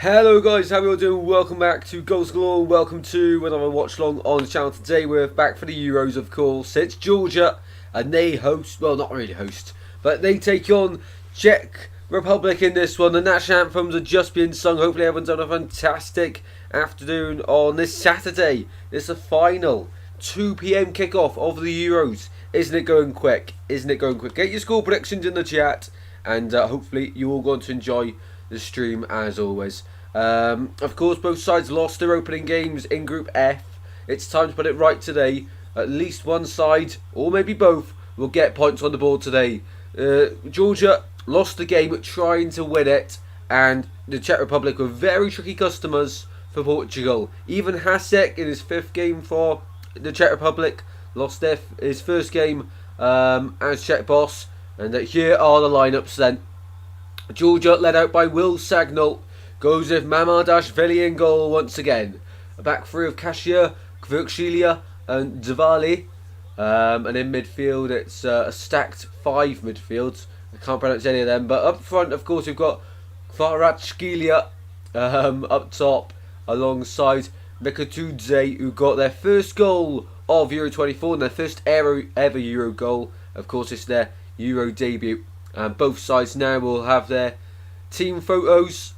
Hello guys, how are you all doing? Welcome back to Goals Galore. Welcome to another watch along on the channel. Today we're back for the Euros, of course. It's Georgia and they host, well, not really host, but they take on Czech Republic in this one. The national anthems are just being sung. Hopefully everyone's having a fantastic afternoon on this Saturday. It's the final 2 PM kickoff of the Euros. Isn't it going quick? Isn't it going quick? Get your score predictions in the chat and hopefully you all going to enjoy the stream as always. Of course, both sides lost their opening games in Group F. It's time to put it right today. At least one side, or maybe both, will get points on the board today. Georgia lost the game trying to win it, and the Czech Republic were very tricky customers for Portugal. Even Hasek in his 5th game for the Czech Republic lost his first game as Czech boss. And here are the lineups then. Georgia, led out by Will Sagnol, goes with Mamardashvili in goal once again. A back three of Kasia, Kvirkshilia and Dvali. And in midfield, it's a stacked 5 midfields. I can't pronounce any of them. But up front, of course, we've got Kvaratskhelia up top alongside Mikatudze, who got their first goal of Euro 24 and their first ever Euro goal. Of course, it's their Euro debut. Both sides now will have their team photos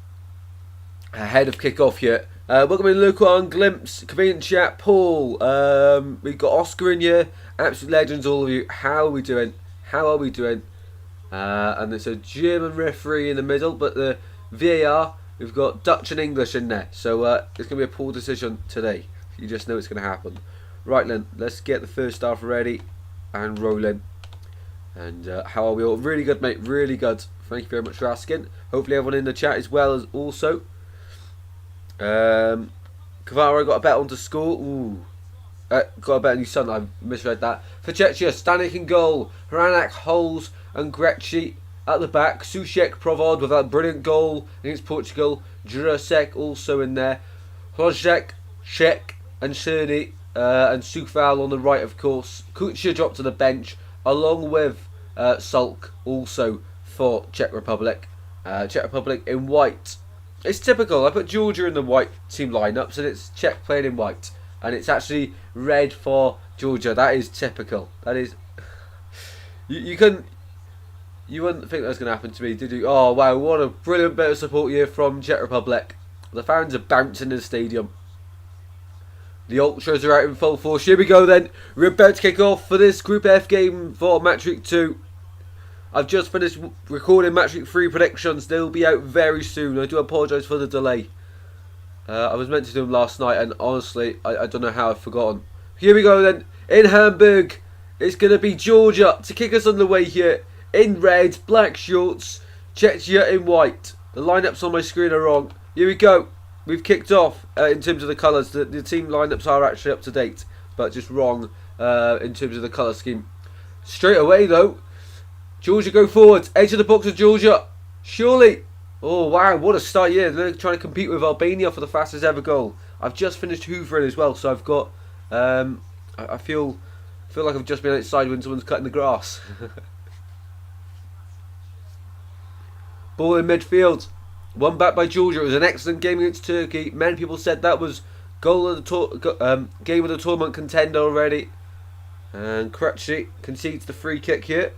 ahead of kick-off here. Welcome in Luca on Glimpse, convenient chat, Paul. We've got Oscar in here. Absolute legends, all of you. How are we doing? How are we doing? And there's a German referee in the middle, but the VAR, we've got Dutch and English in there. So it's going to be a poor decision today. You just know it's going to happen. Right then, let's get the first half ready and rolling. And how are we all? Really good, mate. Really good. Thank you very much for asking. Hopefully everyone in the chat as well as also. Cavaro got a bet on to score. Ooh. Got a bet on your son. I misread that. For Czechia, Stanik in goal. Hranak, Holes and Grecci at the back. Sushek Provod with that brilliant goal against Portugal. Jurasek also in there. Hlozek, Shek and Cerny and Sufal on the right, of course. Kucha dropped to the bench, along with Sulk also for Czech Republic. Czech Republic in white. It's typical. I put Georgia in the white team lineups and it's Czech playing in white. And it's actually red for Georgia. That is typical. That is... You wouldn't think that was going to happen to me, did you? Oh, wow. What a brilliant bit of support here from Czech Republic. The fans are bouncing in the stadium. The Ultras are out in full force. Here we go then. We're about to kick off for this Group F game for Match Week 2. I've just finished recording Match Week 3 predictions. They'll be out very soon. I do apologise for the delay. I was meant to do them last night and honestly, I don't know how I've forgotten. Here we go then. In Hamburg, it's going to be Georgia to kick us underway here. In red, black shorts, Czechia in white. The lineups on my screen are wrong. Here we go. We've kicked off in terms of the colours. The team lineups are actually up to date, but just wrong in terms of the colour scheme. Straight away though, Georgia go forward. Edge of the box of Georgia. Surely. Oh wow, what a start here. They're trying to compete with Albania for the fastest ever goal. I've just finished hoovering as well, so I've got... I feel like I've just been outside when someone's cutting the grass. Ball in midfield. One back by Georgia. It was an excellent game against Turkey. Many people said that was goal of the game of the tournament contender already. And Kretschy concedes the free kick here.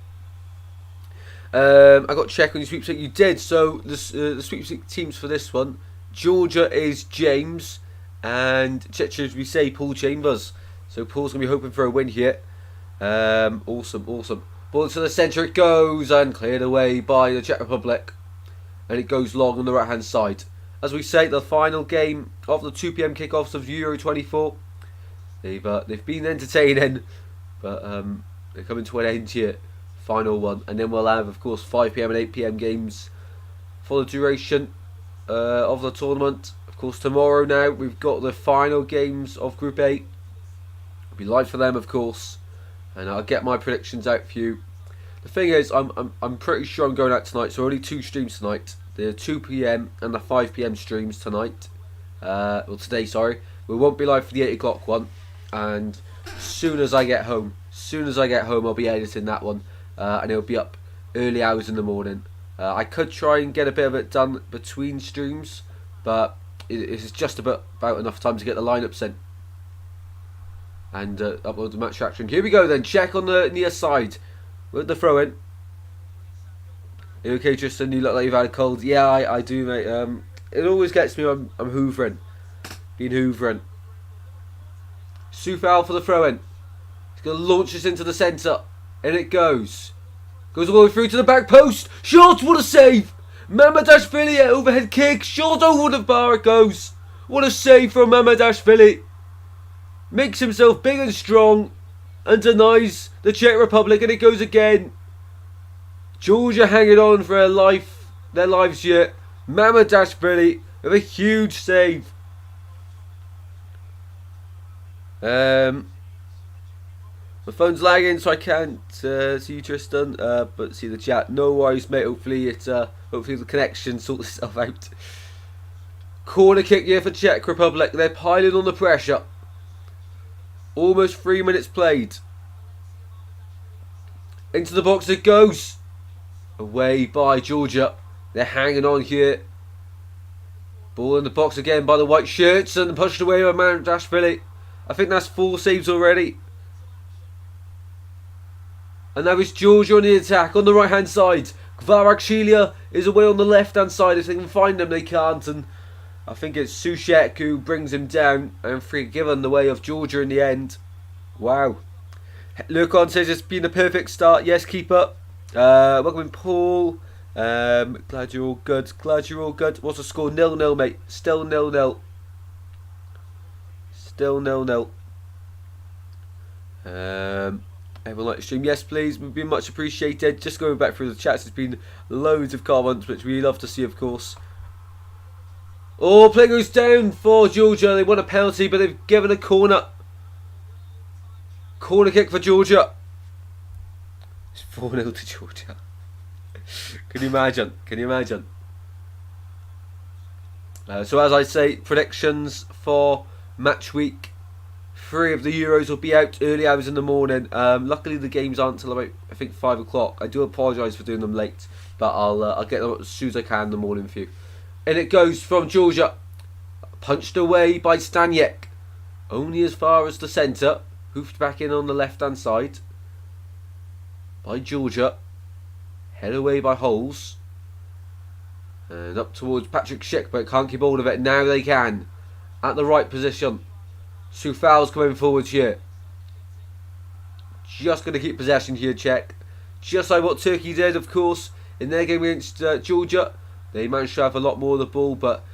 I got to check on your sweepstake. You did. So the sweepstake teams for this one: Georgia is James, and Czechia, as we say, Paul Chambers. So Paul's gonna be hoping for a win here. Awesome. Ball to the centre it goes and cleared away by the Czech Republic. And it goes long on the right hand side. As we say, the final game of the 2 PM kickoffs of Euro 24. They've been entertaining, but they're coming to an end here. Final one, and then we'll have, of course, 5 PM and 8 PM games for the duration of the tournament. Of course, tomorrow now we've got the final games of Group 8. It'll be live for them, of course, and I'll get my predictions out for you. The thing is, I'm pretty sure I'm going out tonight, so only 2 streams tonight. The 2 PM and the 5 PM streams tonight. Well, today, sorry. We won't be live for the 8 o'clock one. And as soon as I get home, I'll be editing that one. And it'll be up early hours in the morning. I could try and get a bit of it done between streams, but it's just about enough time to get the lineups in and upload the match reaction. Here we go then. Czech on the near side with the throw in. Okay, Tristan, you look like you've had a cold. Yeah, I do, mate. It always gets me when I'm hoovering. Been hoovering. Soufal for the throw in. He's going to launch this into the centre. And it goes. Goes all the way through to the back post. Short, what a save. Mamadashvili overhead kick. Short over the bar it goes. What a save from Mamadashvili. Makes himself big and strong. And denies the Czech Republic. And it goes again. Georgia hanging on for their lives here. Mamadashvili with a huge save. My phone's lagging, so I can't see you, Tristan. But see the chat. No worries, mate. Hopefully the connection sorts itself out. Corner kick here for Czech Republic. They're piling on the pressure. Almost 3 minutes played. Into the box it goes. Away by Georgia. They're hanging on here. Ball in the box again by the white shirts and pushed away by Mamadashvili. I think that's 4 saves already. And now it's Georgia on the attack on the right hand side. Kvaratskhelia is away on the left hand side. If they can find him, they can't. And I think it's Soucek who brings him down and given the way of Georgia in the end. Wow. Lurkon says it's been a perfect start. Yes, keeper. Welcome in, Paul. Glad you're all good. Glad you're all good. What's the score? 0-0, mate. Still 0-0. Still 0-0. Everyone like to stream? Yes, please. Would be much appreciated. Just going back through the chats, there's been loads of comments, which we love to see, of course. Oh, play goes down for Georgia. They want a penalty, but they've given a corner. Corner kick for Georgia. It's 4-0 to Georgia. Can you imagine? Can you imagine? So as I say, predictions for match week 3 of the Euros will be out early hours in the morning. Luckily the games aren't until about, I think, 5 o'clock. I do apologise for doing them late, but I'll get them as soon as I can in the morning for you. And it goes from Georgia. Punched away by Staniek. Only as far as the centre. Hoofed back in on the left hand side by Georgia. Head away by Holes. And up towards Patrick Schick, but can't keep hold of it. Now they can. At the right position. Soufal's coming forwards here. Just going to keep possession here, Czech. Just like what Turkey did, of course, in their game against Georgia. They managed to have a lot more of the ball, but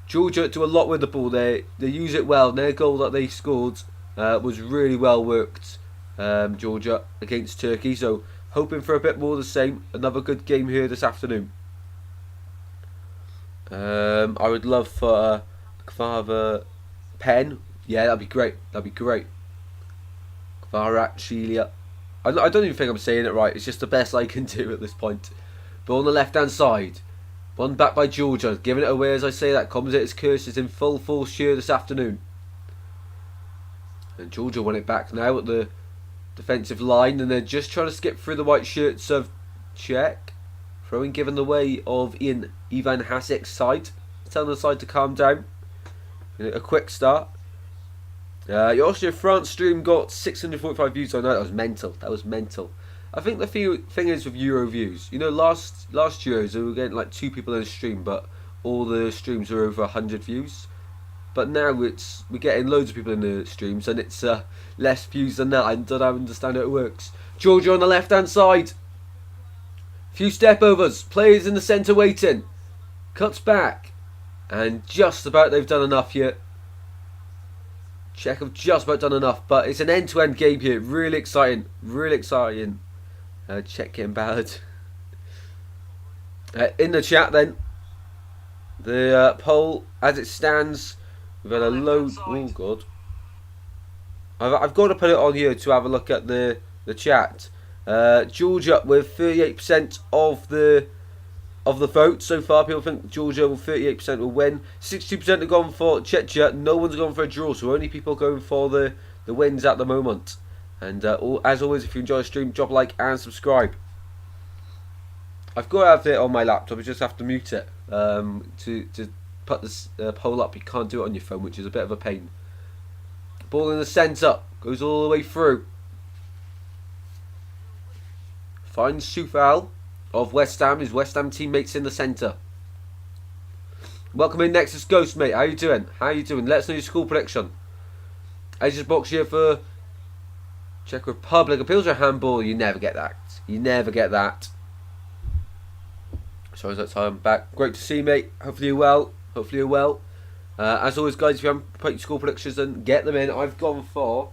Georgia do a lot with the ball. They use it well. Their goal that they scored was really well worked. Georgia against Turkey. So hoping for a bit more of the same. Another good game here this afternoon. I would love for Kvara Pen. Yeah, that'd be great. That'd be great. Kvaratskhelia. I don't even think I'm saying it right. It's just the best I can do at this point. But on the left hand side, one back by Georgia, giving it away as I say that. Commentator's curse is in full force here this afternoon. And Georgia won it back now at the defensive line, and they're just trying to skip through the white shirts of Czech. Throwing given the way of Ivan Hasek's side. Telling the side to calm down. A quick start. Your Austria-France stream got 645 views. I know that was mental. That was mental. I think the thing is with Euro views, you know, last Euros we were getting like 2 people in a stream, but all the streams are over 100 views. But now we're getting loads of people in the streams, and it's less views than that. I don't understand how it works. Georgia on the left hand side. Few step overs. Players in the centre waiting. Cuts back, and just about they've done enough here. Czech have just about done enough, but it's an end-to-end game here. Really exciting. Really exciting. Czech getting battered. In the chat then, the poll as it stands, we've had a load. Oh god, I've got to put it on here to have a look at the chat. Georgia with 38% of the vote so far. People think Georgia with 38% will win. 62% have gone for Czechia. No one's gone for a draw, so only people going for the wins at the moment. And as always, if you enjoy the stream, drop a like and subscribe. I've got to have it on my laptop. I just have to mute it to put this poll up, you can't do it on your phone, which is a bit of a pain. Ball in the centre, goes all the way through. Finds Soufal of West Ham, his West Ham teammates in the centre. Welcome in Nexus Ghost, mate. How you doing? How you doing? Let us know your score prediction. Edges box here for Czech Republic. Appeals to a handball. You never get that. You never get that. Sorry, that's how I'm back. Great to see you, mate. Hopefully you're well. Hopefully you're well. As always, guys, if you haven't put your score predictions, then get them in. I've gone for...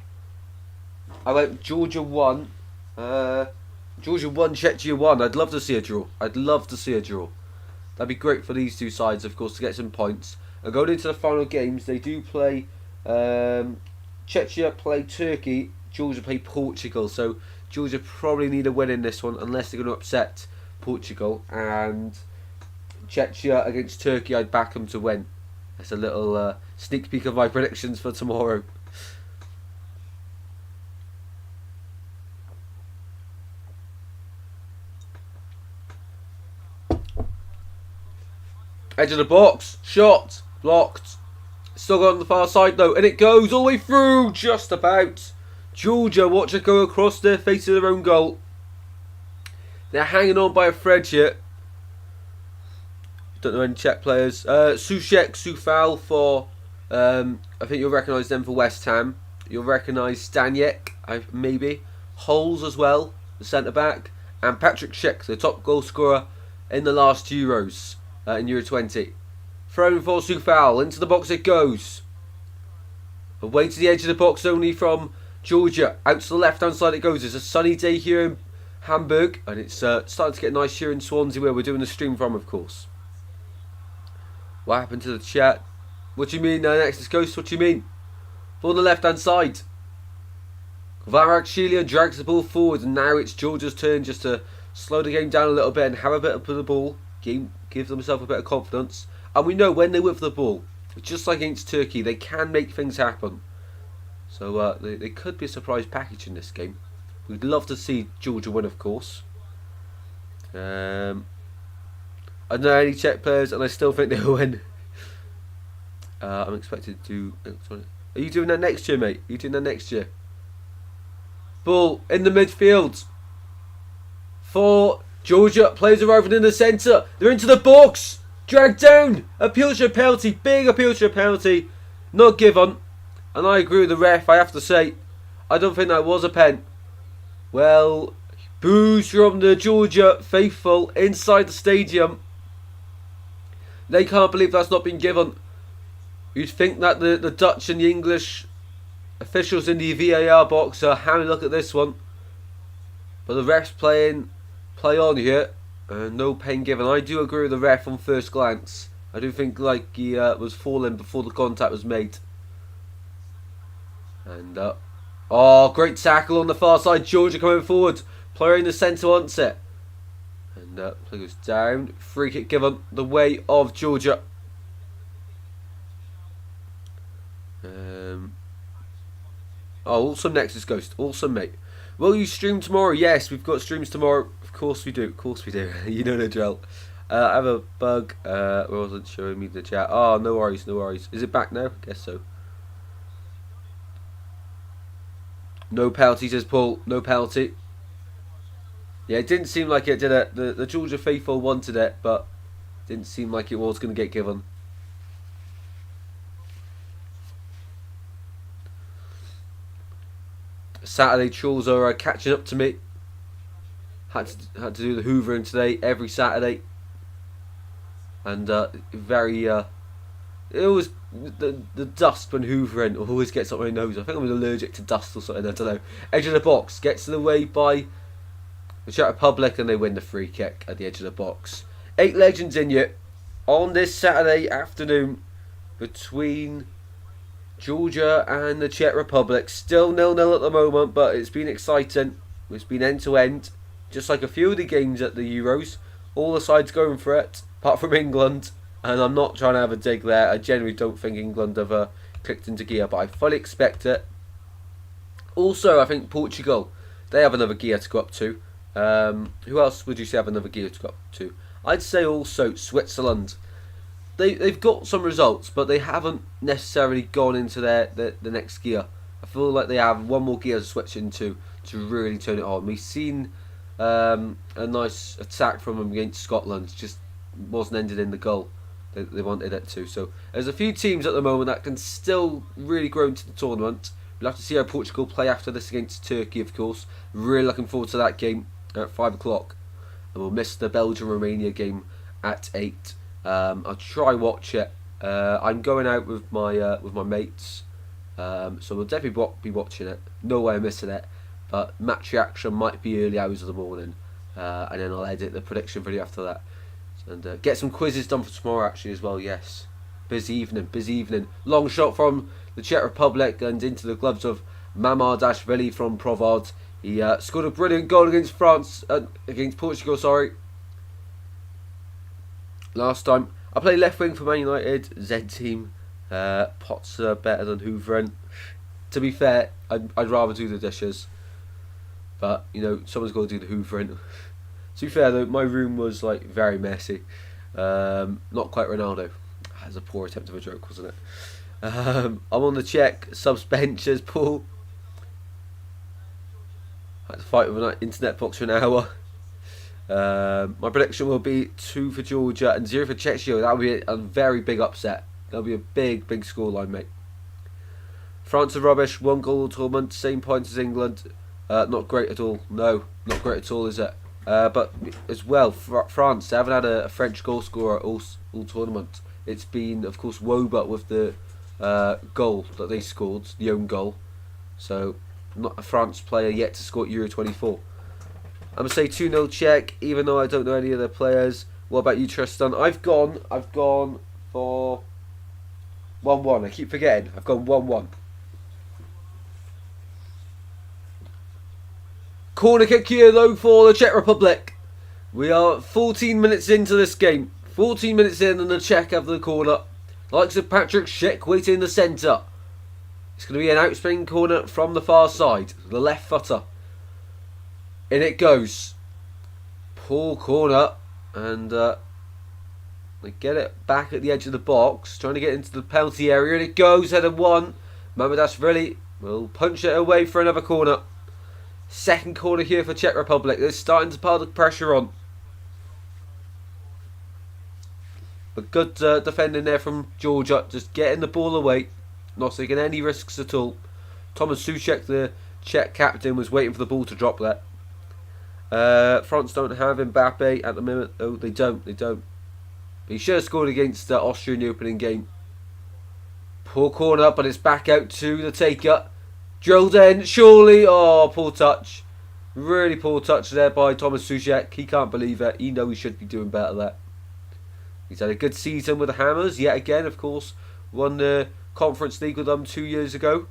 I went Georgia 1. Georgia 1, Czechia 1. I'd love to see a draw. I'd love to see a draw. That'd be great for these two sides, of course, to get some points. And going into the final games, they do play... Czechia play Turkey. Georgia play Portugal. So Georgia probably need a win in this one, unless they're going to upset Portugal. And Czechia against Turkey, I'd back them to win. That's a little sneak peek of my predictions for tomorrow. Edge of the box, shot, blocked. Still got on the far side though, and it goes all the way through, just about. Georgia, watch it go across their face of their own goal. They're hanging on by a thread here. Don't know any Czech players. Soufal for, I think you'll recognise them for West Ham. You'll recognise Staniek, maybe. Holes as well, the centre back. And Patrick Schick, the top goal scorer in the last Euros, in Euro 20. Thrown for Soufal, into the box it goes. Away to the edge of the box only from Georgia. Out to the left hand side it goes. It's a sunny day here in Hamburg, and it's starting to get nice here in Swansea, where we're doing the stream from, of course. What happened to the chat? What do you mean, Nexus Ghost? What do you mean? Ball on the left hand side. Kvaratskhelia drags the ball forward, and now it's Georgia's turn just to slow the game down a little bit and have a bit of the ball. Give themselves a bit of confidence. And we know when they're with the ball, just like against Turkey, they can make things happen. So they could be a surprise package in this game. We'd love to see Georgia win, of course. I don't know any Czech players, and I still think they'll win. I'm expected to... Are you doing that next year, mate? Are you doing that next year? Ball in the midfield. For Georgia. Players arriving in the centre. They're into the box. Dragged down. Appeal to a penalty. Big appeal to a penalty. Not given. And I agree with the ref, I have to say. I don't think that was a pen. Well, boos from the Georgia faithful inside the stadium. They can't believe that's not been given. You'd think that the Dutch and the English officials in the VAR box are having a look at this one. But the ref's play on here. No pen given. I do agree with the ref on first glance. I do think like he was falling before the contact was made. And oh, great tackle on the far side. Georgia coming forward. Player in the centre wants it. And play goes down. Free kick given the way of Georgia. Oh, awesome Nexus Ghost. Awesome, mate. Will you stream tomorrow? Yes, we've got streams tomorrow. Of course we do. Of course we do. You know the drill. I have a bug. It wasn't showing me the chat. Oh, no worries, no worries. Is it back now? I guess so. No penalty, says Paul. No penalty. Yeah, it didn't seem like it, did it? The Georgia faithful wanted it, but didn't seem like it was going to get given. Saturday chores are catching up to me. Had to do the hoovering today every Saturday, and very it always the dust when hoovering always gets up my nose. I think I'm allergic to dust or something. I don't know. Edge of the box gets in the way by the Czech Republic, and they win the free kick at the edge of the box. 8 legends in you on this Saturday afternoon between Georgia and the Czech Republic. Still 0-0 at the moment, but it's been exciting. It's been end to end, just like a few of the games at the Euros. All the sides going for it, apart from England. And I'm not trying to have a dig there. I generally don't think England have clicked into gear, but I fully expect it. Also, I think Portugal, they have another gear to go up to. Who else would you say have another gear to go up to? I'd say also Switzerland. they've got some results, but they haven't necessarily gone into the next gear. I feel like they have one more gear to switch into to really turn it on. We've seen a nice attack from them against Scotland, just wasn't ended in the goal they wanted it to. So there's a few teams at the moment that can still really grow into the tournament. We'll have to see how Portugal play after this against Turkey, of course. Really looking forward to that game at 5 o'clock. And we'll miss the Belgium-Romania game at 8. I'll try watch it. I'm going out with my mates, so we'll definitely be watching it. No way I'm missing it. But match reaction might be early hours of the morning, and then I'll edit the prediction video after that, and get some quizzes done for tomorrow actually as well. Yes, busy evening. Long shot from the Czech Republic and into the gloves of Mamardashvili from Provod. He scored a brilliant goal against against Portugal. Sorry. Last time I played left wing for Man United, Z team. Pots are better than hoovering. To be fair, I'd rather do the dishes, but you know someone's got to do the hoovering. To be fair though, my room was like very messy. Not quite Ronaldo. That was a poor attempt of a joke, wasn't it? I'm on the Czech subs benches, Paul. I had to fight with an internet box for an hour. My prediction will be 2 for Georgia and 0 for Czechia. That would be a very big upset. That'll be a big scoreline, mate. France are rubbish. 1 goal tournament, same points as England. Not great at all. No, not great at all, is it? But as well, France, they haven't had a French goal scorer all tournament. It's been, of course, Woba with the goal that they scored, the own goal. So, not a France player yet to score at Euro 24. I'm going to say 2-0 Czech, even though I don't know any of the players. What about you, Tristan? I've gone for 1-1. I keep forgetting. I've gone 1-1. Corner kick here, though, for the Czech Republic. We are 14 minutes into this game. 14 minutes in and the Czech have the corner. Likes of Patrick Schick waiting in the centre. It's going to be an outspring corner from the far side. The left footer. In it goes. Poor corner. And they get it back at the edge of the box. Trying to get into the penalty area. And it goes. Header 1. Mamardashvili will punch it away for another corner. Second corner here for Czech Republic. They're starting to pile the pressure on. But good defending there from Georgia. Just getting the ball away. Not taking any risks at all. Thomas Souček, the Czech captain, was waiting for the ball to drop there. France don't have Mbappe at the moment. Oh, they don't. He should have scored against Austria in the opening game. Poor corner, but it's back out to the taker. Drilled in, surely. Oh, poor touch. Really poor touch there by Thomas Souček. He can't believe it. He knows he should be doing better there. He's had a good season with the Hammers, yet again, of course. Won the Conference League with them 2 years ago.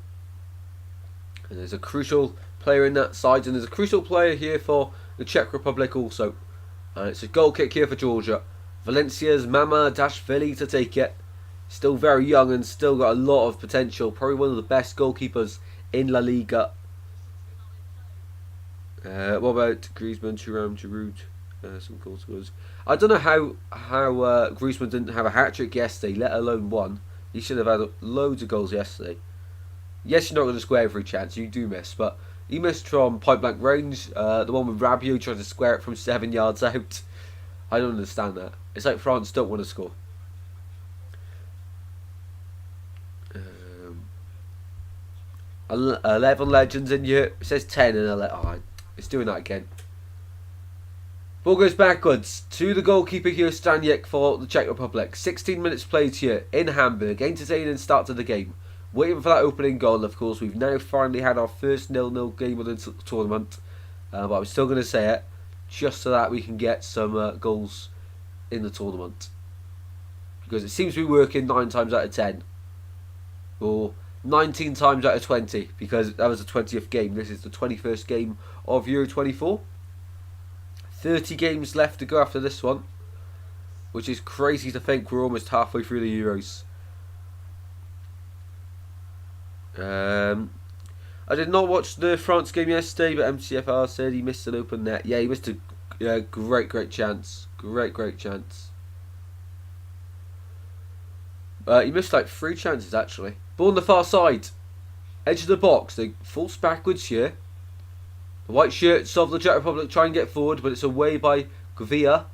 And there's a crucial player in that side, and there's a crucial player here for the Czech Republic also. And it's a goal kick here for Georgia. Valencia's Mamardashvili to take it. Still very young and still got a lot of potential. Probably one of the best goalkeepers in La Liga. What about Griezmann, Thuram, Giroud? Some goal scorers. I don't know how Griezmann didn't have a hat-trick yesterday, let alone one. He should have had loads of goals yesterday. Yes, you're not going to square every chance, you do miss, but he missed from point-blank range. The one with Rabiot trying to square it from 7 yards out. I don't understand that. It's like France don't want to score. 11 legends in here. It says 10 and 11. Oh, it's doing that again. Ball goes backwards to the goalkeeper here, Staniek, for the Czech Republic. 16 minutes played here in Hamburg. Entertaining start to the game. Waiting for that opening goal, of course. We've now finally had our first 0-0 game of the tournament. But I'm still going to say it, just so that we can get some goals in the tournament. Because it seems to be working 9 times out of 10. Or 19 times out of 20. Because that was the 20th game. This is the 21st game of Euro 24. 30 games left to go after this one, which is crazy to think we're almost halfway through the Euros. I did not watch the France game yesterday, but MCFR said he missed an open net. Yeah, he missed a great chance. Great chance. He missed like 3 chances actually. Ball on the far side. Edge of the box. They force backwards here. The white shirts of the Czech Republic try and get forward, but it's away by Gvia,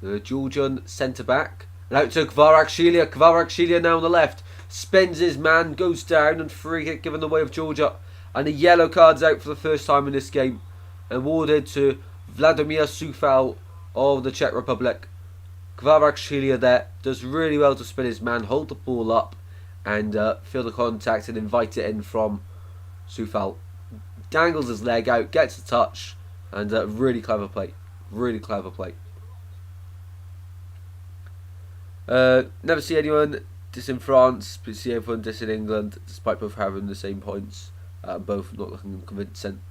the Georgian centre back. And out to Kvaratskhelia. Kvaratskhelia now on the left. Spends his man, goes down, and free kick given the way of Georgia. And a yellow card's out for the first time in this game. Awarded to Vladimir Soufal of the Czech Republic. Kvaratskhelia there does really well to spin his man, hold the ball up, and feel the contact and invite it in from Soufal. Dangles his leg out, gets a touch, and really clever play. Really clever play. Never see anyone diss in France, but see everyone diss in England, despite both having the same points. Both not looking convincing.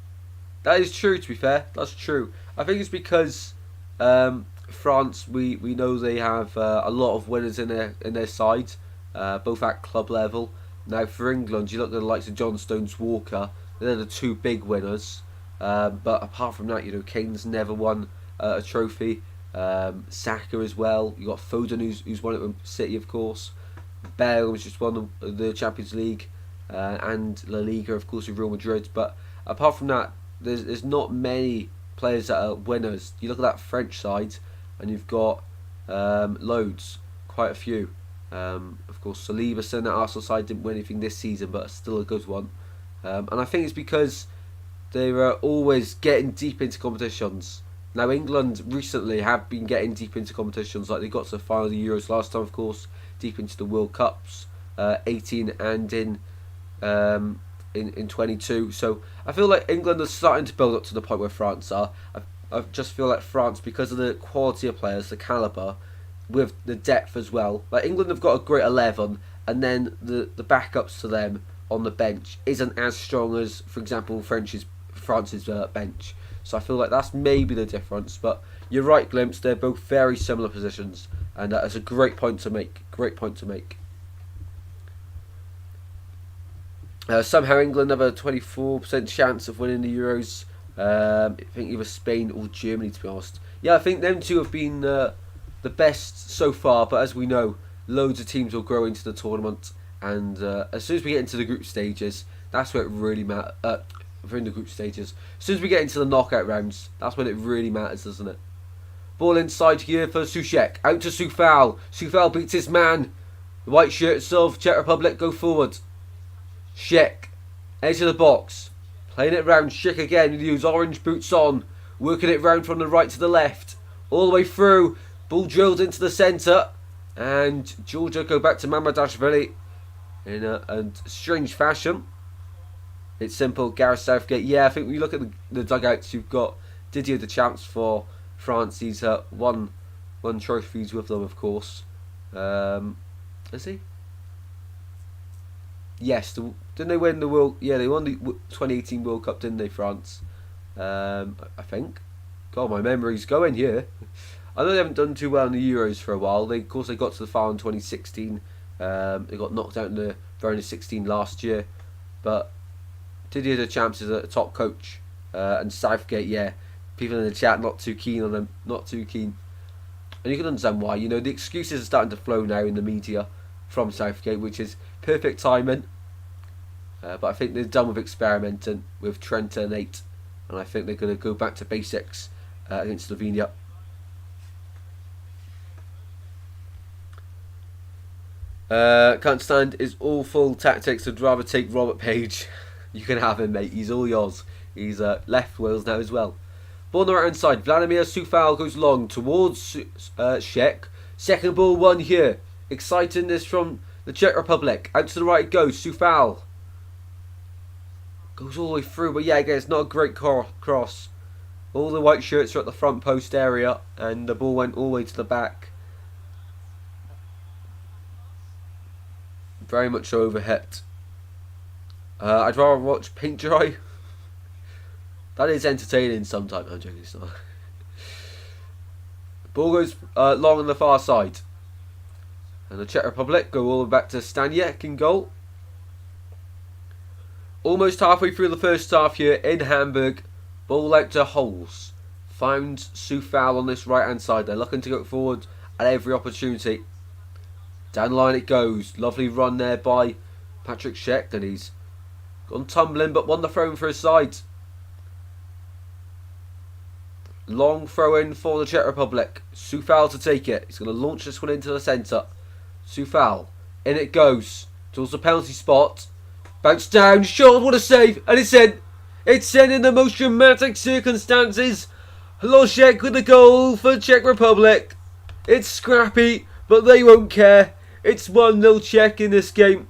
That is true, to be fair. That's true. I think it's because France, we know they have a lot of winners in their side, both at club level. Now for England, you look at the likes of John Stones, Walker. They're the 2 big winners. But apart from that, Kane's never won a trophy. Saka as well. You got Foden, who's won it with City, of course. Bale, who's just won the Champions League, and La Liga, of course, with Real Madrid. But apart from that, there's not many players that are winners. You look at that French side, and you've got loads, quite a few. Of course, Saliba, that Arsenal side didn't win anything this season, but still a good one. And I think it's because they're always getting deep into competitions. Now, England recently have been getting deep into competitions, like they got to the final of the Euros last time, of course, deep into the World Cups, 18 and in 22. So I feel like England are starting to build up to the point where France are. I just feel like France, because of the quality of players, the calibre, with the depth as well. Like England have got a great 11, and then the backups to them on the bench isn't as strong as, for example, France's bench. So I feel like that's maybe the difference. But you're right, Glimpse. They're both very similar positions, and that's a great point to make. Great point to make. Somehow England have a 24% chance of winning the Euros. I think either Spain or Germany, to be honest. Yeah, I think them two have been the best so far. But as we know, loads of teams will grow into the tournament. And as soon as we get into the group stages, that's where it really matters. We're in the group stages. As soon as we get into the knockout rounds, that's when it really matters, doesn't it? Ball inside here for Soucek. Out to Soufal. Soufal beats his man. The white shirts of Czech Republic go forward. Schick. Edge of the box. Playing it round. Schick again with his orange boots on. Working it round from the right to the left. All the way through. Ball drilled into the centre. And Georgia go back to Mamadashvili in a strange fashion. It's simple. Gareth Southgate. Yeah, I think when you look at the dugouts, you've got Didier Deschamps for France. He's won trophies with them, of course. Is he? Yes. Didn't they win the World? Yeah, they won the 2018 World Cup, didn't they, France? I think. God, my memory's going here. I know they haven't done too well in the Euros for a while. Of course, they got to the final in 2016. They got knocked out in the round of 16 last year, but Didier Deschamps is a top coach, and Southgate, yeah, people in the chat not too keen on them, not too keen, and you can understand why. The excuses are starting to flow now in the media from Southgate, which is perfect timing. But I think they're done with experimenting with Trent and 8, and I think they're going to go back to basics against Slovenia. Can't stand his awful tactics. I'd rather take Robert Page. You can have him, mate. He's all yours. He's left Wales now as well. Ball on the right hand side. Vladimir Soufal goes long towards Schick. Second ball won here. Excitingness from the Czech Republic. Out to the right it goes. Soufal goes all the way through, but yeah, again, it's not a great cross. All the white shirts are at the front post area, and the ball went all the way to the back. Very much overhit. I'd rather watch paint dry. That is entertaining sometimes. I'm joking, it's not. Ball goes long on the far side. And the Czech Republic go all the way back to Staniek in goal. Almost halfway through the first half here in Hamburg. Ball out to Holes. Found Soufal on this right hand side. They're looking to go forward at every opportunity. Down the line it goes. Lovely run there by Patrick Schick, and he's gone tumbling, but won the throw in for his side. Long throw in for the Czech Republic. Soufal to take it. He's going to launch this one into the centre. Soufal. In it goes. Towards the penalty spot. Bounce down. Shot. What a save. And it's in. It's in the most dramatic circumstances. Hlošek with the goal for Czech Republic. It's scrappy, but they won't care. It's 1-0 Czech in this game.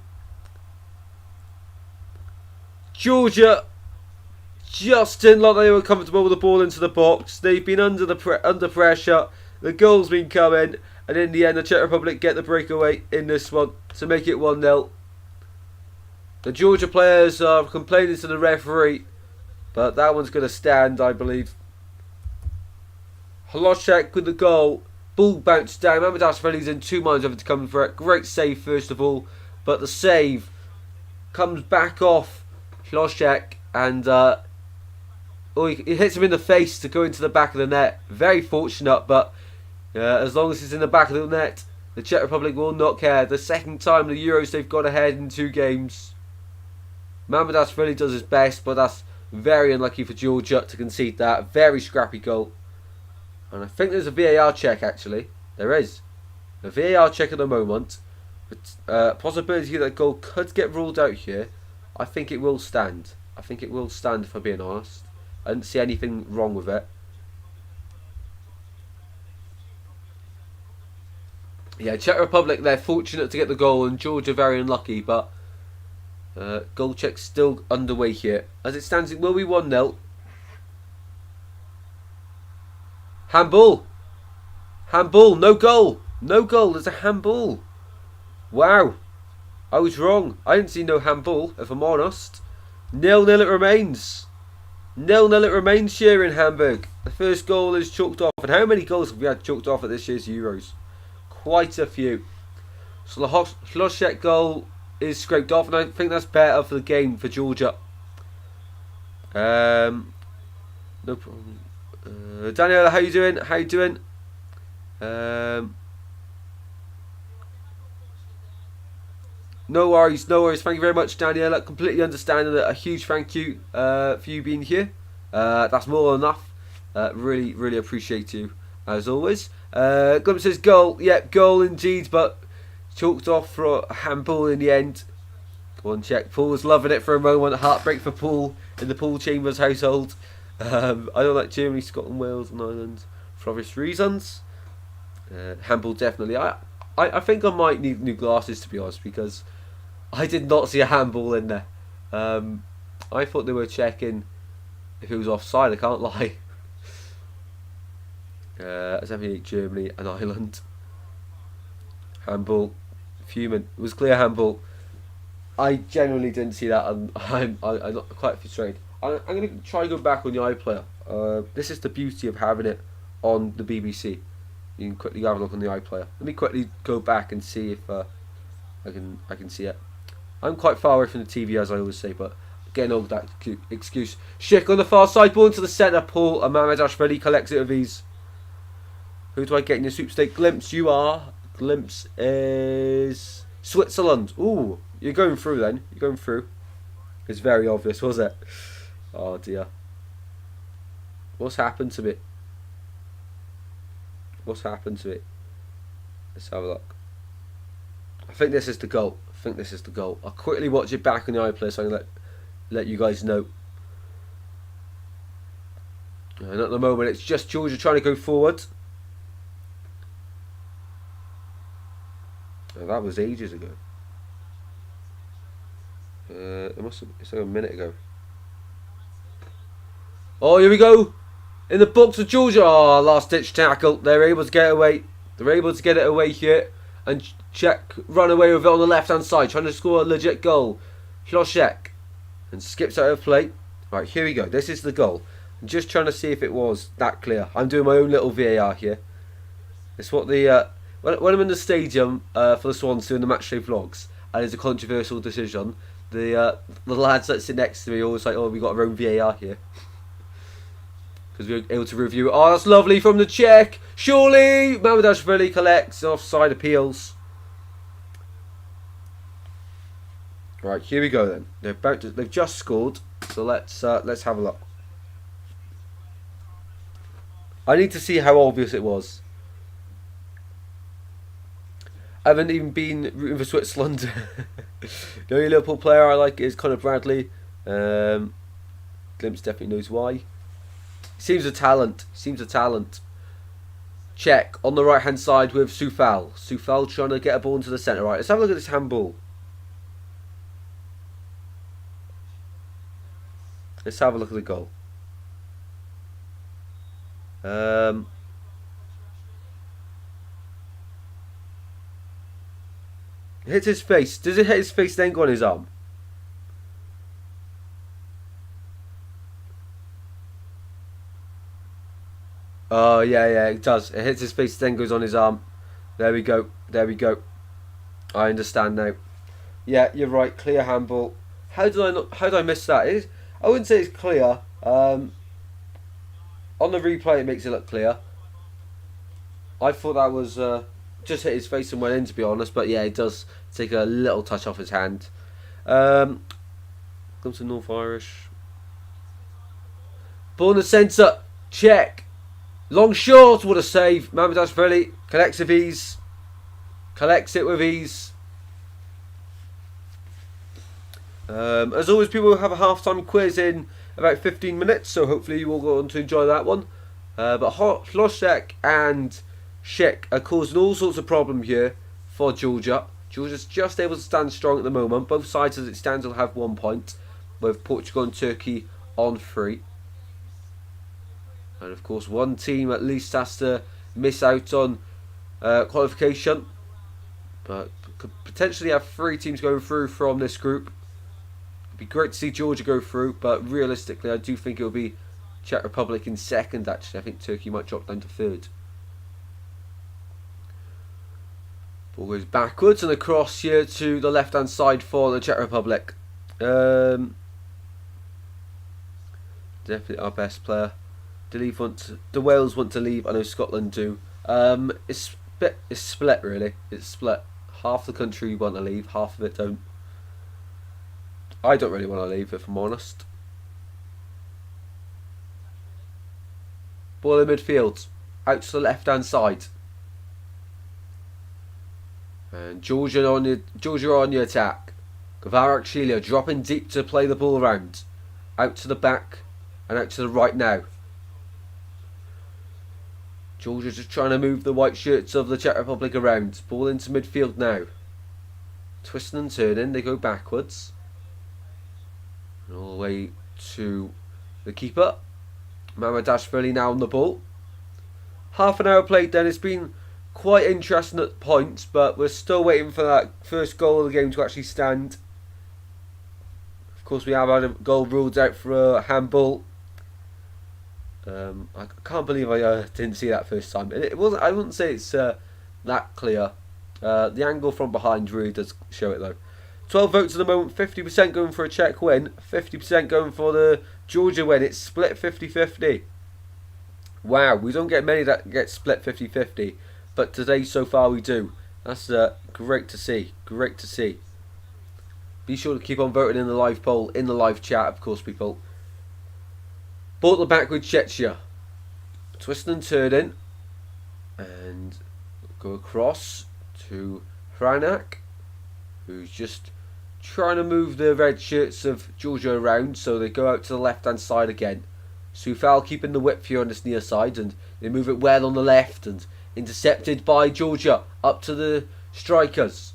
Georgia just didn't look like they were comfortable with the ball into the box. They've been under pressure. The goal's been coming, and in the end, the Czech Republic get the breakaway in this one to make it 1-0. The Georgia players are complaining to the referee, but that one's going to stand, I believe. Hlošek with the goal. Ball bounced down. Mamardashvili's in two minds over to come for it. Great save first of all, but the save comes back off Hlošek, and he hits him in the face to go into the back of the net. Very fortunate, but as long as it's in the back of the net, the Czech Republic will not care. The second time in the Euros they've gone ahead in 2 games. Mamardashvili does his best, but that's very unlucky for Georgia to concede that. Very scrappy goal. And I think there's a VAR check, actually. There is. A VAR check at the moment. But possibility that goal could get ruled out here. I think it will stand. I think it will stand, if I'm being honest. I didn't see anything wrong with it. Yeah, Czech Republic, they're fortunate to get the goal, and Georgia very unlucky, but goal check still underway here. As it stands, it will be 1-0. Handball. Handball. No goal. No goal. There's a handball. Wow. I was wrong. I didn't see no handball, if I'm honest. 0-0 it remains. 0-0 it remains here in Hamburg. The first goal is chalked off. And how many goals have we had chalked off at this year's Euros? Quite a few. So the Hlošek goal is scraped off, and I think that's better for the game for Georgia. No problem. Daniela, how you doing? How you doing? No worries, no worries. Thank you very much, Daniela. Completely understand that. A huge thank you for you being here. That's more than enough. Really, really appreciate you as always. Glimpse says goal. Yep, goal indeed, but chalked off for a handball in the end. Go on, check. Paul was loving it for a moment. Heartbreak for Paul in the Paul Chambers household. I don't like Germany, Scotland, Wales and Ireland for obvious reasons. Handball definitely. I think I might need new glasses, to be honest, because I did not see a handball in there. I thought they were checking if it was offside, I can't lie. 78 Germany and Ireland. Handball. Fuming. It was clear handball. I genuinely didn't see that, and I'm not quite frustrated. I'm going to try and go back on the iPlayer. This is the beauty of having it on the BBC. You can quickly have a look on the iPlayer. Let me quickly go back and see if I can see it. I'm quite far away from the TV, as I always say, but getting over that excuse. Schick on the far side, ball into the centre. Paul and Mamardashvili collects it with ease. Who do I get in your sweepstake? Glimpse, you are. Glimpse is Switzerland. Ooh, you're going through then. You're going through. It's very obvious, was it? Oh dear. What's happened to it? What's happened to it? Let's have a look. I think this is the goal. I think this is the goal. I'll quickly watch it back on the iPlayer so I can let you guys know. And at the moment it's just Georgia trying to go forward. Oh, that was ages ago. It's like a minute ago. Oh, here we go. In the box of Georgia. Oh, last ditch tackle. They're able to get away. They're able to get it away here. And Czech run away with it on the left hand side, trying to score a legit goal. Hlošek. And skips out of play. Right, here we go. This is the goal. I'm just trying to see if it was that clear. I'm doing my own little VAR here. It's what the when I'm in the stadium for the Swans doing the matchday vlogs, and it's a controversial decision, the lads that sit next to me are always like, oh, we got our own VAR here. Because we were able to review it. Oh, that's lovely from the Czech. Surely Mamardashvili collects offside appeals. Right, here we go then. They've just scored, so let's have a look. I need to see how obvious it was. I haven't even been rooting for Switzerland. The only Liverpool player I like is Conor Bradley. Glimpse definitely knows why. Seems a talent. Czech on the right hand side with Soufal. Soufal trying to get a ball into the centre. Right, let's have a look at this handball. Let's have a look at the goal. It hits his face. Does it hit his face then go on his arm? Oh, yeah, it does. It hits his face, then goes on his arm. There we go. I understand now. Yeah, you're right. Clear handball. How did I miss that? I wouldn't say it's clear. On the replay, it makes it look clear. I thought that was just hit his face and went in, to be honest. But yeah, it does take a little touch off his hand. Comes to North Irish. Ball in the centre. Check. Long short, what a save. Mamardashvili collects with ease. Collects it with ease. As always, people will have a half-time quiz in about 15 minutes, so hopefully you all go on to enjoy that one. But Hlosek and Schick are causing all sorts of problem here for Georgia. Georgia's just able to stand strong at the moment. Both sides, as it stands, will have 1 point, with Portugal and Turkey on 3. And of course, one team at least has to miss out on qualification. But could potentially have 3 teams going through from this group. It'd be great to see Georgia go through, but realistically, I do think it will be Czech Republic in second, actually. I think Turkey might drop down to third. Ball goes backwards and across here to the left-hand side for the Czech Republic. Definitely our best player. The Wales want to leave. I know Scotland do. It's split really. It's split. Half the country want to leave. Half of it don't. I don't really want to leave, if I'm honest. Ball in midfield, out to the left hand side, and Georgia on the attack. Kvaratskhelia dropping deep to play the ball around, out to the back and out to the right now. Georgia just trying to move the white shirts of the Czech Republic around. Ball into midfield now. Twisting and turning, they go backwards. And all the way to the keeper. Mamardashvili now on the ball. Half an hour played then. It's been quite interesting at points, but we're still waiting for that first goal of the game to actually stand. Of course, we have had a goal ruled out for a handball. I can't believe I didn't see that first time. It wasn't. I wouldn't say it's that clear. The angle from behind really does show it though. 12 votes at the moment. 50% going for a Czech win. 50% going for the Georgia win. It's split 50-50. Wow, we don't get many that get split 50-50, but today so far we do. That's great to see. Great to see. Be sure to keep on voting in the live poll, in the live chat, of course, people. Ball at the back with Czechia. Twisting and turning. And go across to Hranak, who's just trying to move the red shirts of Georgia around, so they go out to the left hand side again. Soufal keeping the whip here on this near side, and they move it well on the left, and intercepted by Georgia. Up to the strikers.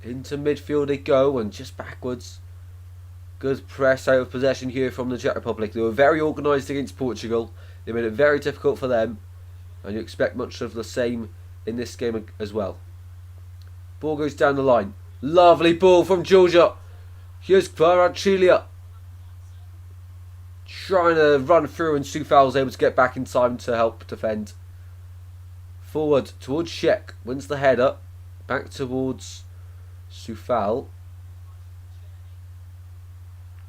Into midfield they go, and just backwards. Good press out of possession here from the Czech Republic. They were very organised against Portugal. They made it very difficult for them, and you expect much of the same in this game as well. Ball goes down the line. Lovely ball from Georgia. Here's Kvaratskhelia trying to run through, and Soufal was able to get back in time to help defend. Forward towards Schick. Wins the header. Back towards Soufal.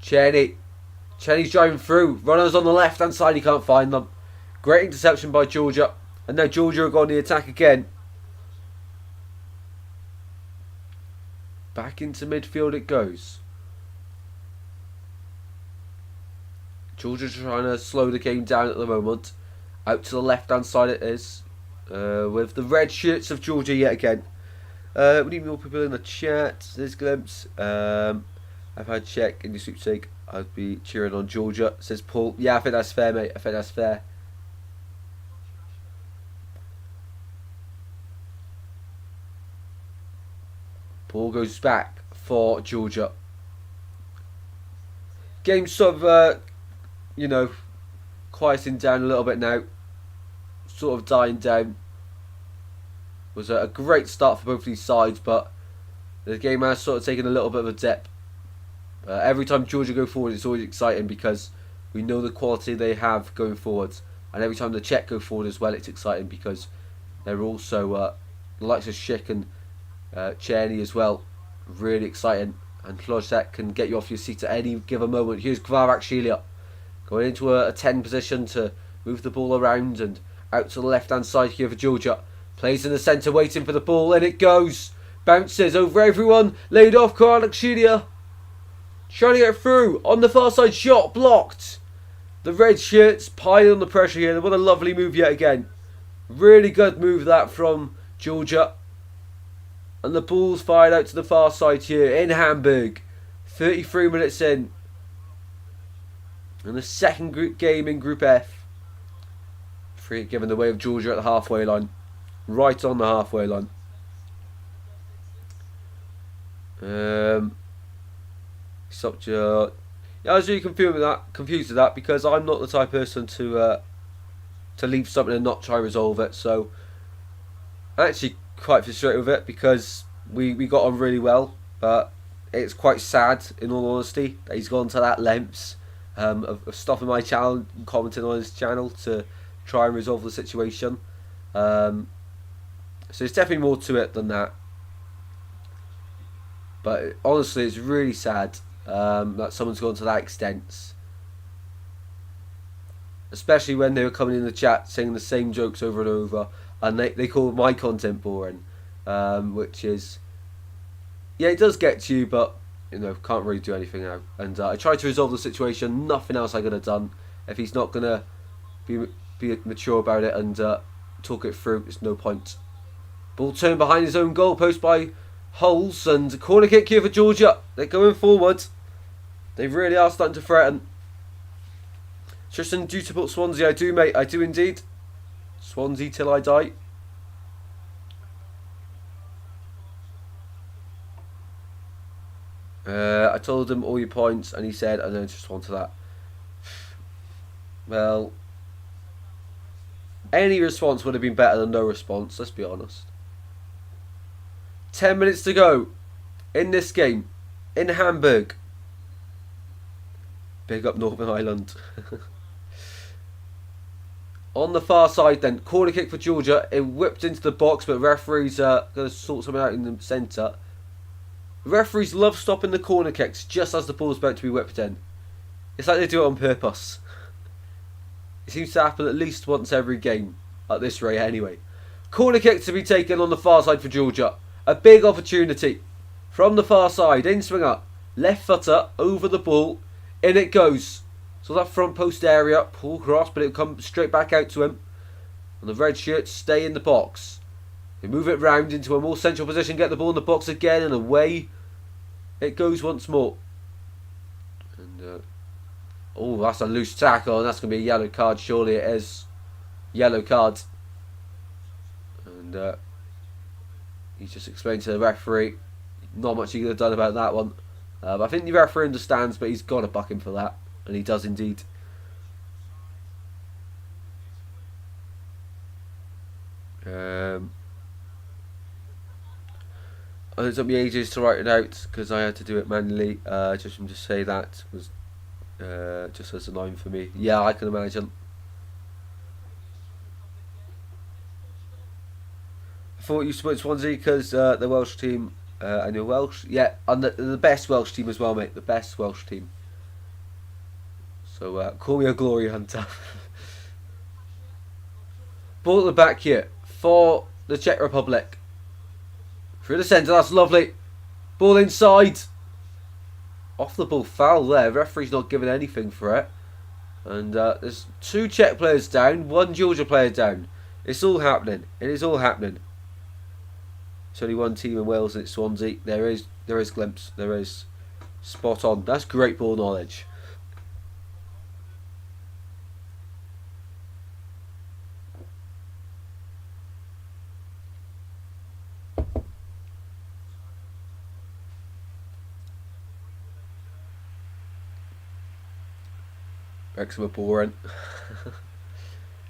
Cheney's driving through. Runners on the left hand side, he can't find them. Great interception by Georgia. And now Georgia are going the attack again. Back into midfield it goes. Georgia trying to slow the game down at the moment. Out to the left hand side it is. With the red shirts of Georgia yet again. We need more people in the chat. There's Glimpse. I've had check in your sweepstake. I'd be cheering on Georgia, says Paul. Yeah, I think that's fair, mate. I think that's fair. Paul goes back for Georgia. Game's sort of, you know, quieting down a little bit now. Sort of dying down. Was a great start for both these sides, but the game has sort of taken a little bit of a dip. Every time Georgia go forward, it's always exciting because we know the quality they have going forwards. And every time the Czech go forward as well, it's exciting because they're also the likes of Schick and Czerny as well. Really exciting. And Klozek can get you off your seat at any given moment. Here's Kvaratskhelia going into a 10 position to move the ball around and out to the left hand side here for Georgia. Plays in the centre, waiting for the ball, and it goes. Bounces over everyone. Laid off Kvaratskhelia. Trying to get through. On the far side, shot blocked. The red shirts pile on the pressure here. What a lovely move yet again. Really good move that from Georgia. And the ball's fired out to the far side here in Hamburg. 33 minutes in. And the second group game in Group F. Free given the way of Georgia at the halfway line. Right on the halfway line. Yeah, I was really confused with that because I'm not the type of person to leave something and not try and resolve it. So I'm actually quite frustrated with it because we got on really well, but it's quite sad in all honesty that he's gone to that lengths of stopping my channel and commenting on his channel to try and resolve the situation. So there's definitely more to it than that. But honestly, it's really sad that someone's gone to that extent. Especially when they were coming in the chat saying the same jokes over and over. And they call my content boring. Which is... Yeah, it does get to you, but, you know, can't really do anything now. And I tried to resolve the situation. Nothing else I could have done. If he's not going to be mature about it and talk it through, it's no point. Ball turned behind his own goalpost by Hulls, and corner kick here for Georgia. They're going forward. They really are starting to threaten. Tristan, do you support Swansea? I do, mate. I do indeed. Swansea till I die. I told him all your points, and he said, I don't respond to that. Well, any response would have been better than no response, let's be honest. 10 minutes to go in this game in Hamburg. Big up Northern Ireland. On the far side then, corner kick for Georgia. It whipped into the box, but referees are going to sort something out in the centre. Referees love stopping the corner kicks just as the ball's about to be whipped in. It's like they do it on purpose. It seems to happen at least once every game at this rate anyway. Corner kick to be taken on the far side for Georgia. A big opportunity from the far side. In swinger. Left footer over the ball. In it goes. So that front post area. Pull cross, but it'll come straight back out to him. And the red shirts stay in the box. They move it round into a more central position. Get the ball in the box again. And away it goes once more. And oh, that's a loose tackle. And that's going to be a yellow card. Surely it is. Yellow card. And he just explained to the referee. Not much he could have done about that one. I think the referee understands, but he's got to buck him for that. And he does indeed. And it took me ages to write it out because I had to do it manually. Just to say that was just as annoying for me. Yeah, I can imagine. I thought you supported Swansea because the Welsh team, and you're Welsh. Yeah, and the best Welsh team as well, mate. The best Welsh team. So call me a glory hunter. Ball at the back here for the Czech Republic. Through the centre, that's lovely. Ball inside. Off the ball foul there. Referee's not giving anything for it. And there's 2 Czech players down, 1 Georgia player down. It's all happening. It is all happening. It's only 1 team in Wales and it's Swansea. There is glimpse. There is. Spot on. That's great ball knowledge. Wrexham are boring.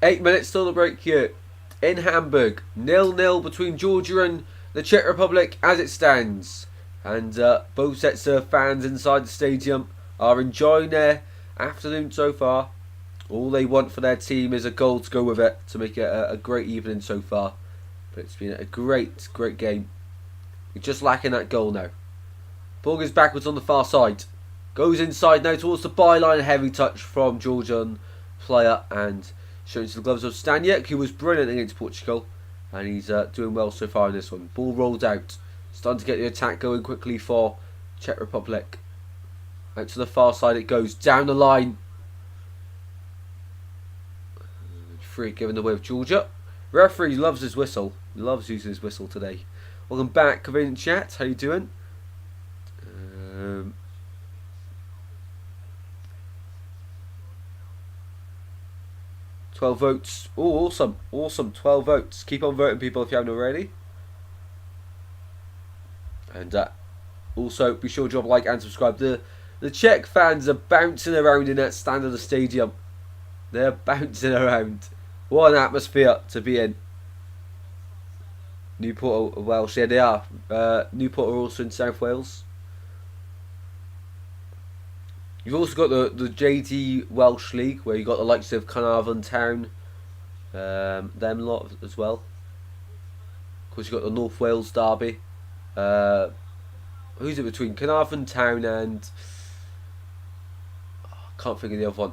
8 minutes till the break here in Hamburg. 0-0 between Georgia and the Czech Republic as it stands. And both sets of fans inside the stadium are enjoying their afternoon so far. All they want for their team is a goal to go with it to make it a great evening so far. But it's been a great game. We're just lacking that goal now. Ball goes backwards on the far side. Goes inside now towards the byline. Heavy touch from Georgian player and straight into the gloves of Staniek, who was brilliant against Portugal. And he's doing well so far in this one. Ball rolled out. Starting to get the attack going quickly for Czech Republic. Out to the far side it goes. Down the line. Free given away with Georgia. Referee loves his whistle. He loves using his whistle today. Welcome back, Convenient Chat. How you doing? 12 votes. Oh, awesome. Awesome. 12 votes. Keep on voting, people, if you haven't already. And also, be sure to drop a like and subscribe. The Czech fans are bouncing around in that stand of the stadium. They're bouncing around. What an atmosphere to be in. Newport are Welsh. Yeah, they are. Newport are also in South Wales. You've also got the JD Welsh League, where you've got the likes of Carnarvon Town, them lot as well. Of course, you've got the North Wales Derby. Who's it between Carnarvon Town and... I can't think of the other one.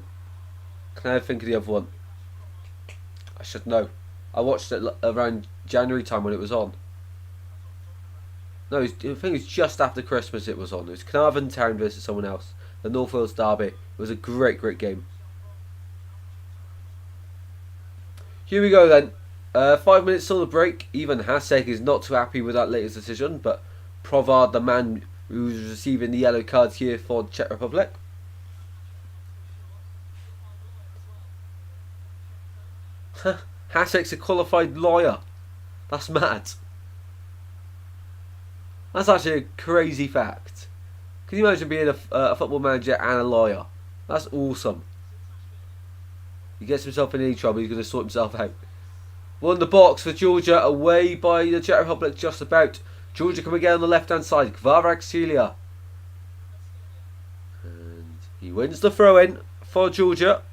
Can I think of the other one? I should know. I watched it around January time when it was on. No, I think it was just after Christmas it was on. It was Carnarvon Town versus someone else. The North Wales Derby. It was a great game. Here we go then. 5 minutes till the break. Even Hasek is not too happy with that latest decision, but Provard, the man who's receiving the yellow cards here for the Czech Republic. Hasek's a qualified lawyer. That's mad. That's actually a crazy fact. Can you imagine being a football manager and a lawyer? That's awesome. He gets himself in any trouble, he's going to sort himself out. Won the box for Georgia, away by the Czech Republic just about. Georgia coming again on the left hand side. Kvarak Celia. And he wins the throw in for Georgia.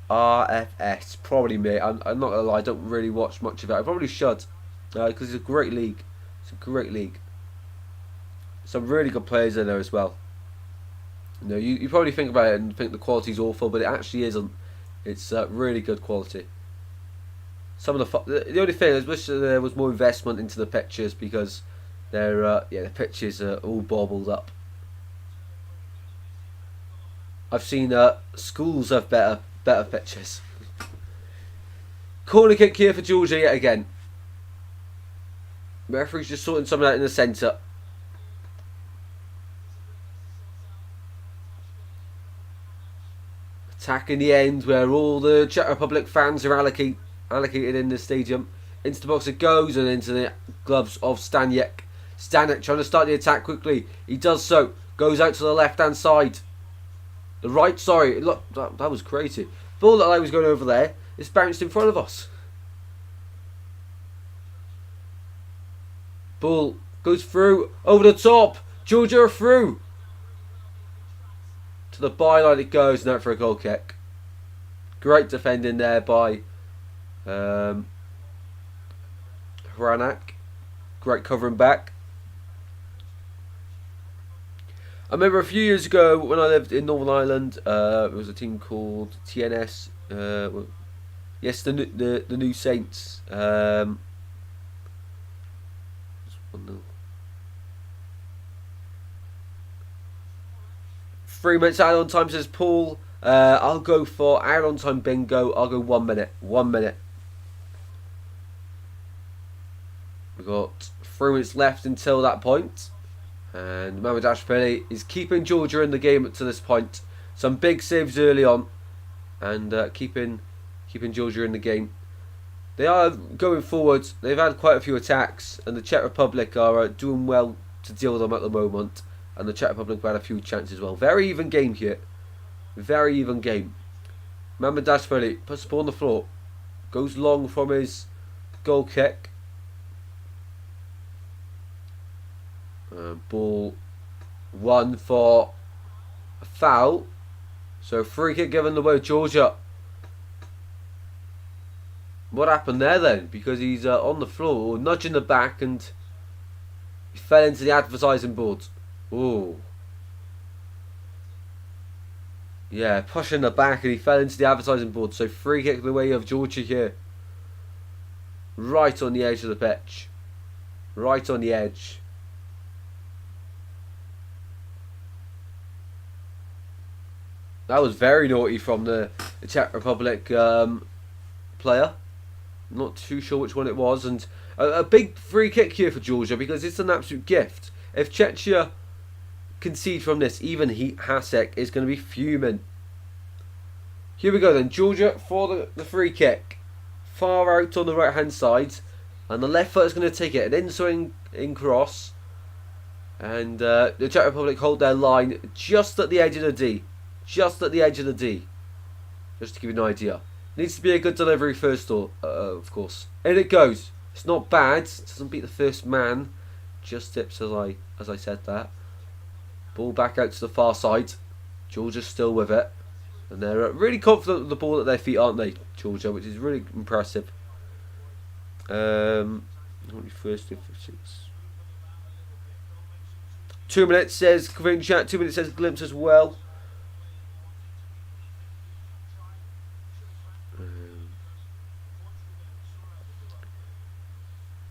RFS, probably me. I'm not gonna lie, I don't really watch much of it. I probably should, because it's a great league. It's a great league. Some really good players in there as well. You know, you probably think about it and think the quality's awful, but it actually isn't. It's really good quality. Some of the only thing is, I wish there was more investment into the pitches, because they're the pitches are all bobbled up. I've seen schools have better pitches. Corner kick here for Georgia yet again. Referee's just sorting something out in the centre. Attack in the end, where all the Czech Republic fans are allocated in the stadium. Into the box it goes, and into the gloves of Staniek. Staniek trying to start the attack quickly. He does so. Goes out to the left hand side. The right, sorry, look, that was crazy. Ball that I was going over there, it's bounced in front of us. Ball goes through, over the top. Georgia are through. To the byline it goes, now for a goal kick. Great defending there by Hranak. Great covering back. I remember a few years ago when I lived in Northern Ireland, there was a team called TNS. Yes, the New Saints. 1-0. 3 minutes out on time, says Paul. I'll go for out on time bingo. I'll go 1 minute. 1 minute. We've got 3 minutes left until that point. And Mamardashvili is keeping Georgia in the game to this point. Some big saves early on. And keeping Georgia in the game. They are going forward. They've had quite a few attacks. And the Czech Republic are doing well to deal with them at the moment. And the Czech Republic have had a few chances as well. Very even game here. Very even game. Mamardashvili puts the ball on the floor. Goes long from his goal kick. Ball won for a foul. So free kick given away to Georgia. What happened there then? Because he's on the floor, nudging the back, and he fell into the advertising boards. Ooh. Yeah, pushing the back, and he fell into the advertising board. So free kick the way of Georgia here. Right on the edge of the pitch. Right on the edge. That was very naughty from the Czech Republic player. Not too sure which one it was. And a big free kick here for Georgia because it's an absolute gift. If Czechia concede from this, even Hasek is going to be fuming. Here we go then. Georgia for the free kick. Far out on the right hand side. And the left foot is going to take it. An in-swing in cross. And the Czech Republic hold their line just at the edge of the D. Just at the edge of the D. Just to give you an idea. Needs to be a good delivery first, of course. In it goes. It's not bad. It doesn't beat the first man. Just tips as I said that. Ball back out to the far side. Georgia's still with it. And they're really confident with the ball at their feet, aren't they, Georgia? Which is really impressive. First 2 minutes says Kevin Chat. 2 minutes says Glimpse as well.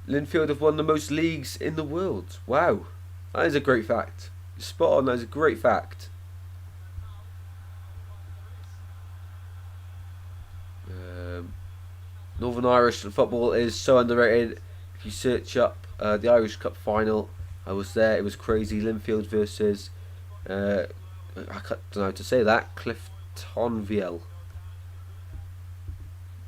Linfield have won the most leagues in the world. Wow. That is a great fact. Spot on, that is a great fact. Northern Irish football is so underrated. If you search up the Irish Cup final, I was there. It was crazy. Linfield versus, I don't know how to say that, Cliftonville.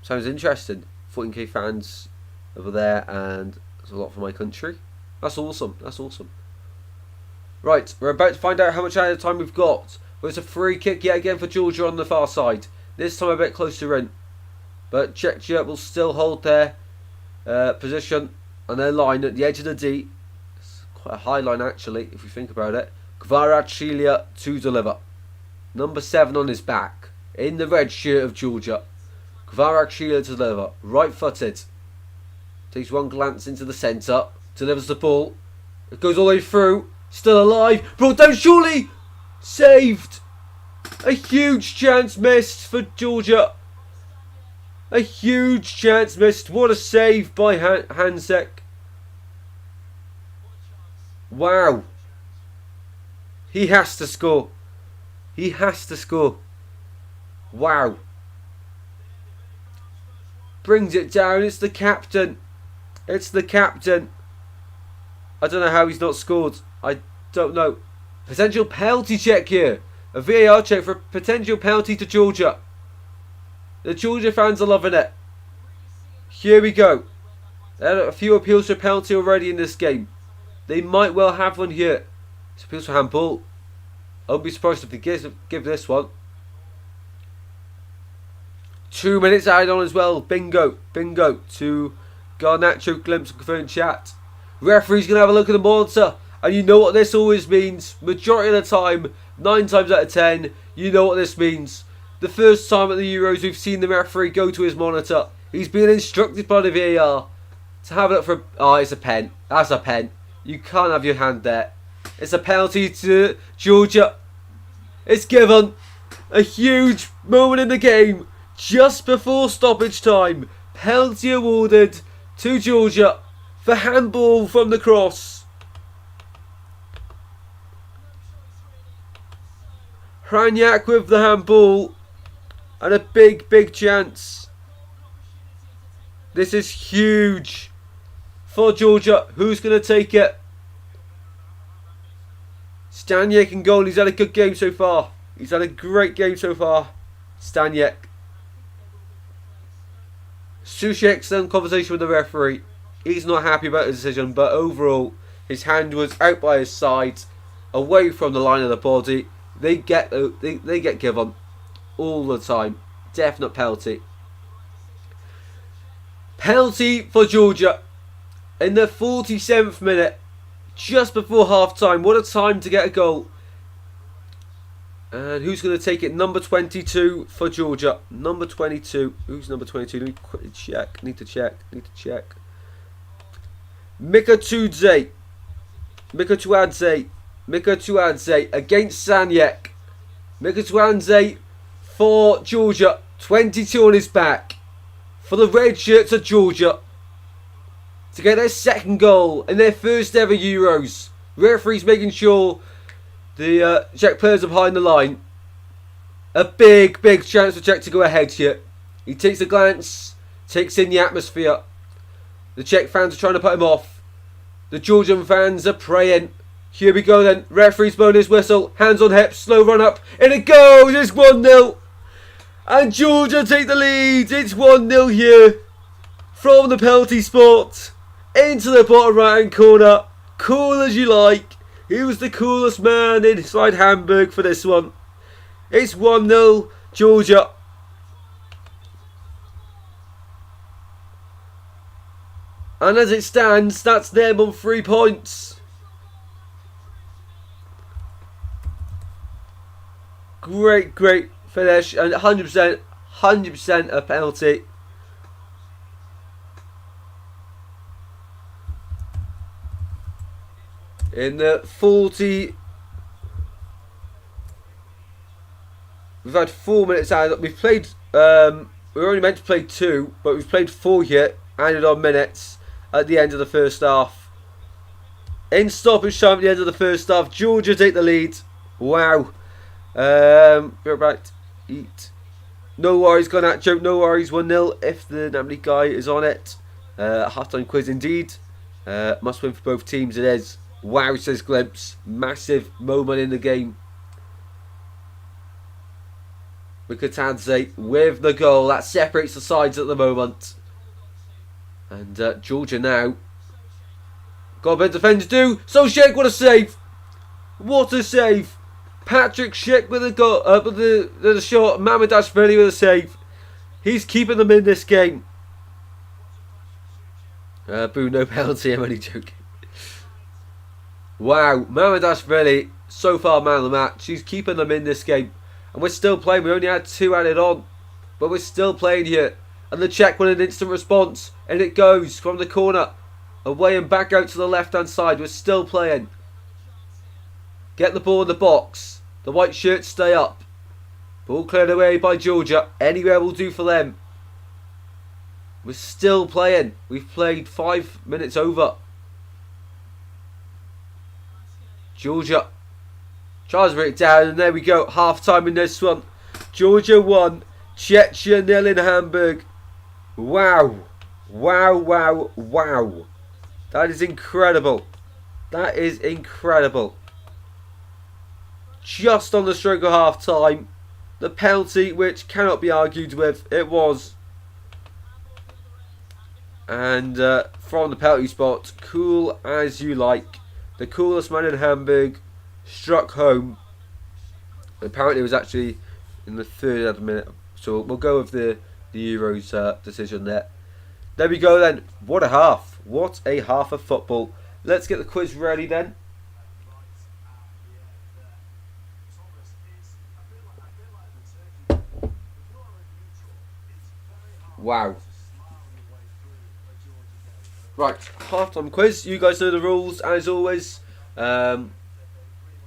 Sounds interesting. 14k fans over there, and that's a lot for my country. That's awesome. That's awesome. Right, we're about to find out how much added time we've got. Well, it's a free kick yet again for Georgia on the far side. This time a bit closer in. But Czechia will still hold their position and their line at the edge of the D. It's quite a high line actually, if you think about it. Kvaratskhelia to deliver. Number 7 on his back. In the red shirt of Georgia. Kvaratskhelia to deliver. Right footed. Takes one glance into the centre. Delivers the ball. It goes all the way through. Still alive. Brought down surely. Saved. A huge chance missed for Georgia. A huge chance missed. What a save by Hansek. Wow. He has to score. He has to score. Wow. Brings it down. It's the captain. It's the captain. I don't know how he's not scored. I don't know. Potential penalty check here. A VAR check for a potential penalty to Georgia. The Georgia fans are loving it. Here we go. There are a few appeals for penalty already in this game. They might well have one here. It's appeals for handball. I won't be surprised if they give this one. 2 minutes added on as well. Bingo. Bingo to Garnacho, Glimpse, and Confirmed Chat. Referee's going to have a look at the monitor. And you know what this always means. Majority of the time, 9 times out of 10, you know what this means. The first time at the Euros we've seen the referee go to his monitor. He's been instructed by the VAR to have a look for... Oh, it's a pen. That's a pen. You can't have your hand there. It's a penalty to Georgia. It's given. A huge moment in the game. Just before stoppage time. Penalty awarded to Georgia. for handball from the cross. Hranyak with the handball. And a big chance. This is huge for Georgia. Who's going to take it? Staniek in goal. He's had a good game so far. He's had a great game so far. Staniek. Sushek's in conversation with the referee. He's not happy about the decision, but overall, his hand was out by his side, away from the line of the body. They get given all the time. Definite penalty. Penalty for Georgia in the 47th minute, just before half time. What a time to get a goal. And who's going to take it? Number 22 for Georgia. Number 22. Who's number 22? Let me quickly check. Need to check. Mikatuadze against Saniek. Mikatuadze for Georgia. 22 on his back. For the red shirts of Georgia. To get their second goal in their first ever Euros. Referees making sure the Czech players are behind the line. A big chance for Czech to go ahead here. He takes a glance. Takes in the atmosphere. The Czech fans are trying to put him off. The Georgian fans are praying. Here we go then. Referee's blowing his whistle. Hands on hips. Slow run up. And it goes. It's 1-0. And Georgia take the lead. It's 1-0 here. From the penalty spot. Into the bottom right hand corner. Cool as you like. He was the coolest man inside Hamburg for this one. It's 1-0 Georgia. And as it stands, that's them on 3 points. Great finish. And 100% a penalty. In the 40... We've had 4 minutes out. We've played... we were only meant to play 2, but we've played 4 here. Added on minutes at the end of the first half. In stoppage time at the end of the first half. Georgia take the lead. Wow. Go back. Eat. No worries, gone at joke. No worries. 1-0 if the Namely guy is on it. Half-time quiz indeed. Must win for both teams. It is. Wow, says Glimpse. Massive moment in the game. Mikatadze with the goal. That separates the sides at the moment. And Georgia now. Got a bit of defenders do. So Schick, what a save. What a save. Patrick Schick with a goal. With the shot. Mamadashvili with a save. He's keeping them in this game. Boo, no penalty. I'm only joking. Wow, Mamadashvili, so far man of the match. He's keeping them in this game. And we're still playing. We only had 2 added on. But we're still playing here. And the Czech won an instant response. And it goes from the corner. Away and back out to the left-hand side. We're still playing. Get the ball in the box. The white shirts stay up. Ball cleared away by Georgia. Anywhere will do for them. We're still playing. We've played 5 minutes over. Georgia tries to break it down, and there we go. Half time in this one. Georgia 1, Czechia 0 in Hamburg. Wow. That is incredible. That is incredible. Just on the stroke of half time. The penalty, which cannot be argued with. It was. And from the penalty spot, cool as you like. The coolest man in Hamburg struck home. Apparently it was actually in the 3rd minute. So we'll go with the Euros decision there. There we go then. What a half. What a half of football. Let's get the quiz ready then. Wow. Right, half-time quiz. You guys know the rules, as always. We'll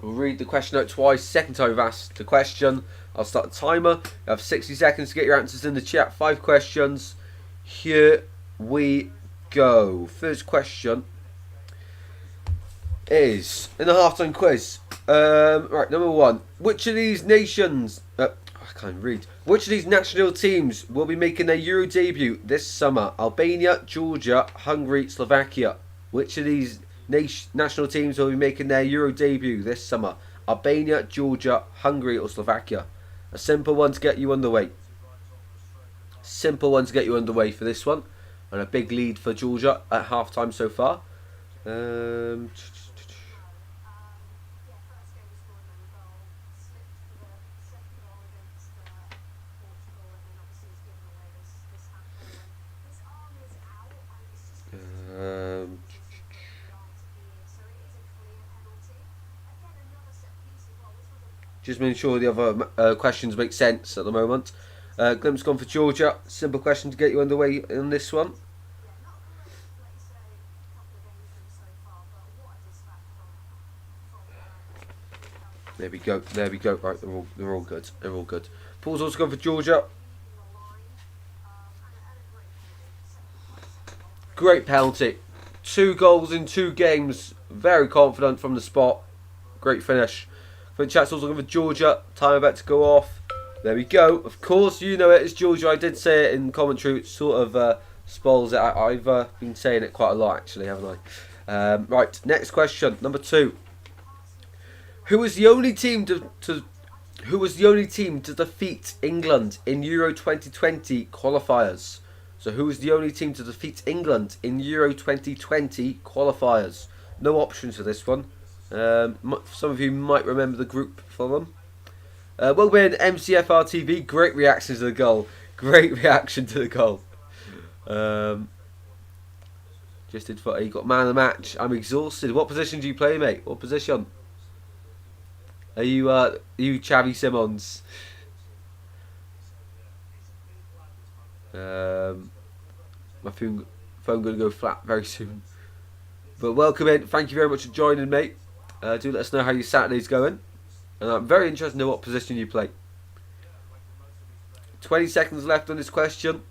read the question out twice. Second time I've asked the question, I'll start the timer. You have 60 seconds to get your answers in the chat. 5 questions. Here we go. First question is in the halftime quiz. Right, number one. Which of these nations? I can't read. Which of these national teams will be making their Euro debut this summer? Albania, Georgia, Hungary, Slovakia. Which of these national teams will be making their Euro debut this summer? Albania, Georgia, Hungary, or Slovakia? A simple one to get you underway. Simple one to get you underway for this one. And a big lead for Georgia at half-time so far. Just making sure the other questions make sense at the moment. Glimpse gone for Georgia. Simple question to get you underway in this one. There we go. There we go. Right, they're all good. They're all good. Paul's also gone for Georgia. Great penalty. 2 goals in 2 games. Very confident from the spot. Great finish. For the chat's also gone for Georgia. Time about to go off. There we go. Of course, you know it. It's Georgia. I did say it in commentary. It sort of spoils it. I've been saying it quite a lot, actually, haven't I? Right. Next question. Number 2. Who was the only team to defeat England in Euro 2020 qualifiers? So who was the only team to defeat England in Euro 2020 qualifiers? No options for this one. Some of you might remember the group for them. Well, we're in MCFR TV. Great reaction to the goal. Great reaction to the goal. Just did for you got man of the match. I'm exhausted. What position do you play, mate? What position? Are you Xavi Simons? My phone going to go flat very soon. But welcome in. Thank you very much for joining, mate. Do let us know how your Saturday's going. And I'm very interested to know what position you play. 20 seconds left on this question.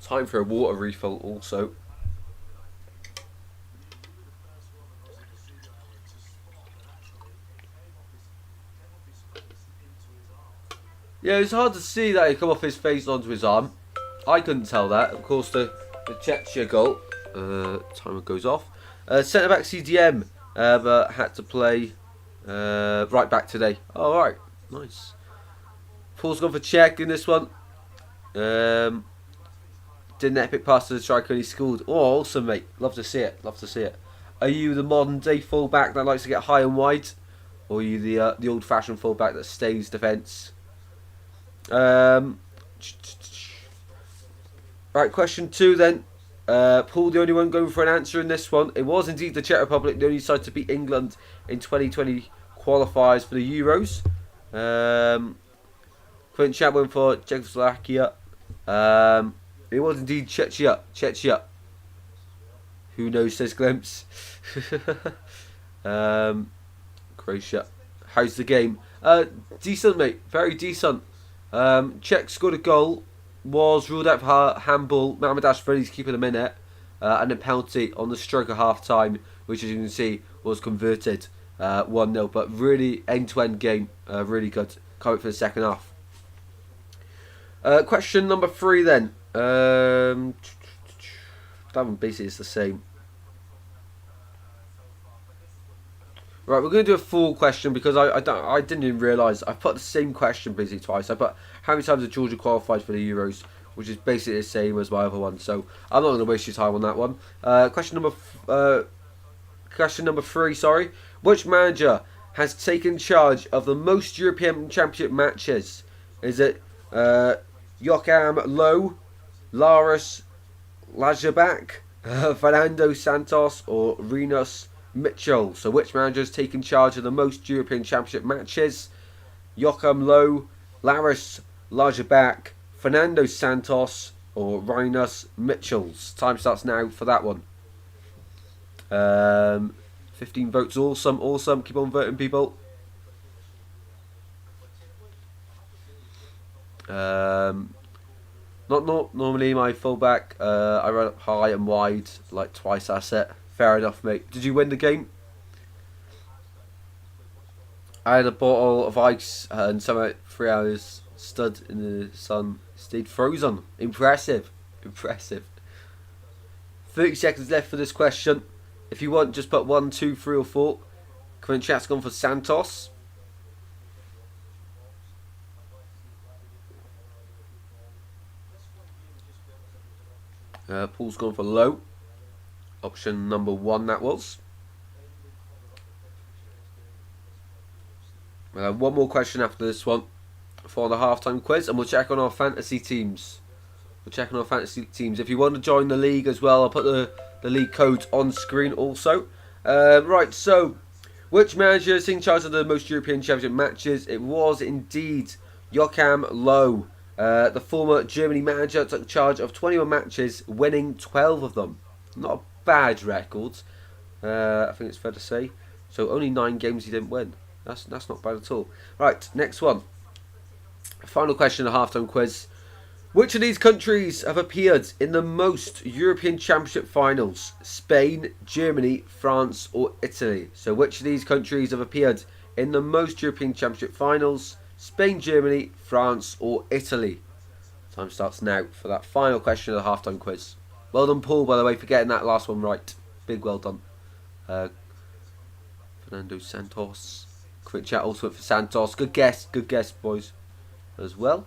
Time for a water refill also. Yeah, it's hard to see that he come off his face onto his arm. I couldn't tell that. Of course, the Czechia goal. Timer goes off. Centre back CDM, but had to play right back today. All right, nice. Paul's gone for Czech in this one. Did an epic pass to the striker and he scored. Oh, awesome, mate. Love to see it. Love to see it. Are you the modern day fullback that likes to get high and wide, or are you the old fashioned fullback that stays defence? Right, question 2 then. Paul, the only one going for an answer in this one. It was indeed the Czech Republic, the only side to beat England in 2020 qualifiers for the Euros. Quentin Chapman for Czechoslovakia. It was indeed Czechia. Czechia. Who knows, says Glimpse. Croatia. How's the game? Decent, mate. Very decent. Czech scored a goal. Was ruled out for handball. Mamardashvili's keeping a minute. And a penalty on the stroke of half time, which as you can see was converted 1-0. But really end-to-end game. Really good. Can't wait for the second half. Question number 3 then. That one basically is the same. Right, we're going to do a full question because I didn't even realise I put the same question basically twice. I put how many times have Georgia qualified for the Euros, which is basically the same as my other one. So I'm not going to waste your time on that one. Question number 3. Sorry, which manager has taken charge of the most European Championship matches? Is it Joachim Low, Lars Lagerbäck, Fernando Santos, or Rinus Mitchell? So which manager has taken charge of the most European Championship matches? Joachim Low, Lars Lagerbäck, Fernando Santos, or Rinus Mitchells? Time starts now for that one. 15 votes. Awesome. Keep on voting, people. Not normally my fullback. I run high and wide, like twice that's it. Fair enough, mate. Did you win the game? I had a bottle of ice and some 3 hours stood in the sun, stayed frozen. Impressive. Impressive. 30 seconds left for this question. If you want, just put 1, 2, 3 or 4. Current chat's gone for Santos. Paul's gone for low. Option number 1 that was. We'll have one more question after this one for the halftime quiz, and we'll check on our fantasy teams. If you want to join the league as well, I'll put the league codes on screen also. Right, so which manager is in charge of the most European Championship matches? It was indeed Joachim Low. The former Germany manager took charge of 21 matches, winning 12 of them. Not a bad record, I think it's fair to say. So only 9 games he didn't win. That's not bad at all. Right, next one. Final question of the halftime quiz. Which of these countries have appeared in the most European Championship finals? Spain, Germany, France or Italy? So which of these countries have appeared in the most European Championship finals? Spain, Germany, France or Italy? Time starts now for that final question of the halftime quiz. Well done, Paul, by the way, for getting that last one right. Big well done. Fernando Santos. Quick chat also went for Santos. Good guess, boys, as well.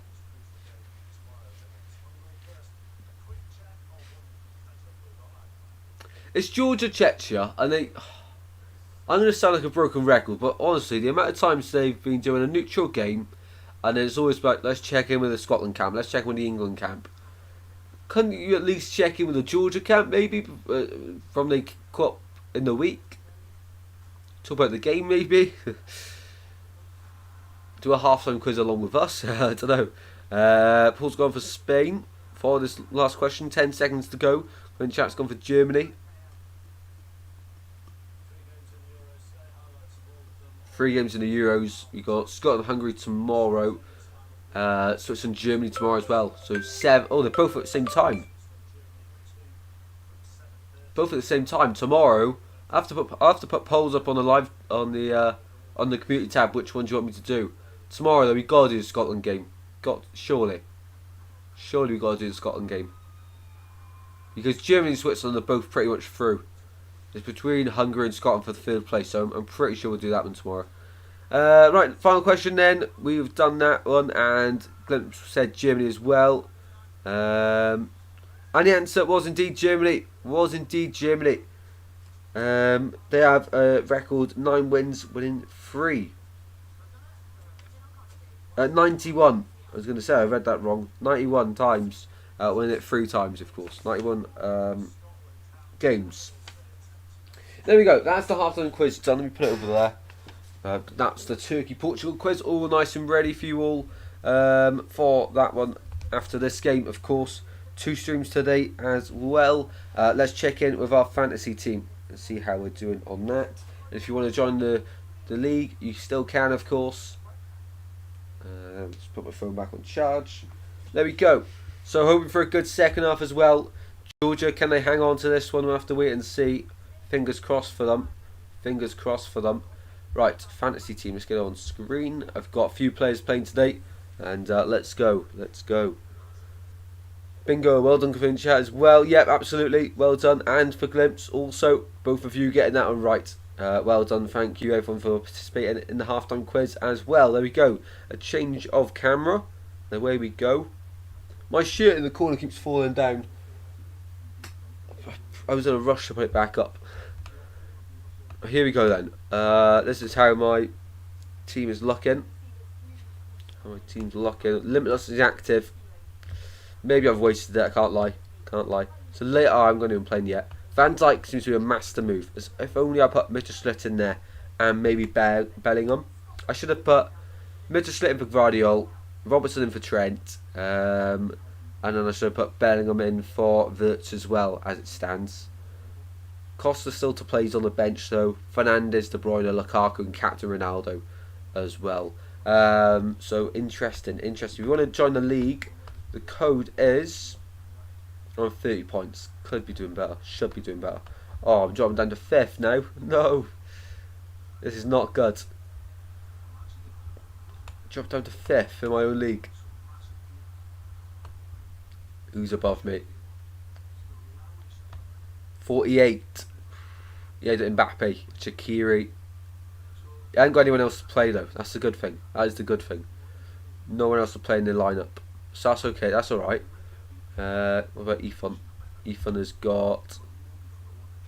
It's Georgia, Czechia, and I'm going to sound like a broken record, but honestly, the amount of times they've been doing a neutral game, and then it's always about, let's check in with the Scotland camp, let's check in with the England camp. Couldn't you at least check in with the Georgia camp, maybe, from the cup in the week? Talk about the game, maybe? Do a halftime quiz along with us? I don't know. Paul's gone for Spain for this last question. 10 seconds to go. When chat's gone for Germany. 3 games in the Euros. We got Scotland, Hungary tomorrow. Switzerland, Germany tomorrow as well. So 7. Oh, they're both at the same time. Both at the same time tomorrow. I have to put polls up on the live on the community tab. Which one do you want me to do? Tomorrow though, we gotta do the Scotland game. Surely we gotta do the Scotland game because Germany and Switzerland are both pretty much through. It's between Hungary and Scotland for the 3rd place, so I'm pretty sure we'll do that one tomorrow. Right, final question then. We've done that one, and Glenn said Germany as well. And the answer was indeed Germany. They have a record 9 wins, winning 3. 91. I was going to say I read that wrong. 91 times, winning it 3 times, of course. 91 games. There we go. That's the halftime quiz done. Let me put it over there. That's the Turkey-Portugal quiz, all nice and ready for you all for that one after this game, of course. 2 streams today as well. Let's check in with our fantasy team and see how we're doing on that. And if you want to join the league, you still can, of course. Just put my phone back on charge. There we go. So hoping for a good second half as well. Georgia, can they hang on to this one? We'll have to wait and see. Fingers crossed for them. Right, fantasy team. Let's get on screen. I've got a few players playing today, and let's go. Bingo, well done for in chat as well. Yep, absolutely, well done. And for Glimpse also, both of you getting that one right. Well done, thank you everyone for participating in the halftime quiz as well. There we go, a change of camera. Away we go. My shirt in the corner keeps falling down. I was in a rush to put it back up. Here we go then. This is how my team is looking. Limitless is active. Maybe I've wasted it, I can't lie. So later I'm going to be playing yet. Van Dijk seems to be a master move. As if only I put Mittelschlitt in there and maybe Bellingham. I should have put Mittelschlitt in for Guardiola, Robertson in for Trent, and then I should have put Bellingham in for Wirtz as well as it stands. Costa still to play, he's on the bench though. Fernandes, De Bruyne, Lukaku and Captain Ronaldo as well. So interesting. If you want to join the league, the code is 30 points. Could be doing better. Should be doing better. Oh, I'm dropping down to 5th now. No, this is not good. Drop down to 5th in my own league. Who's above me? 48. Yeah, Mbappe, Shaqiri. I haven't got anyone else to play though. That's the good thing. That is the good thing. No one else to play in the lineup, so that's okay. That's all right. What about Ethan? Ethan has got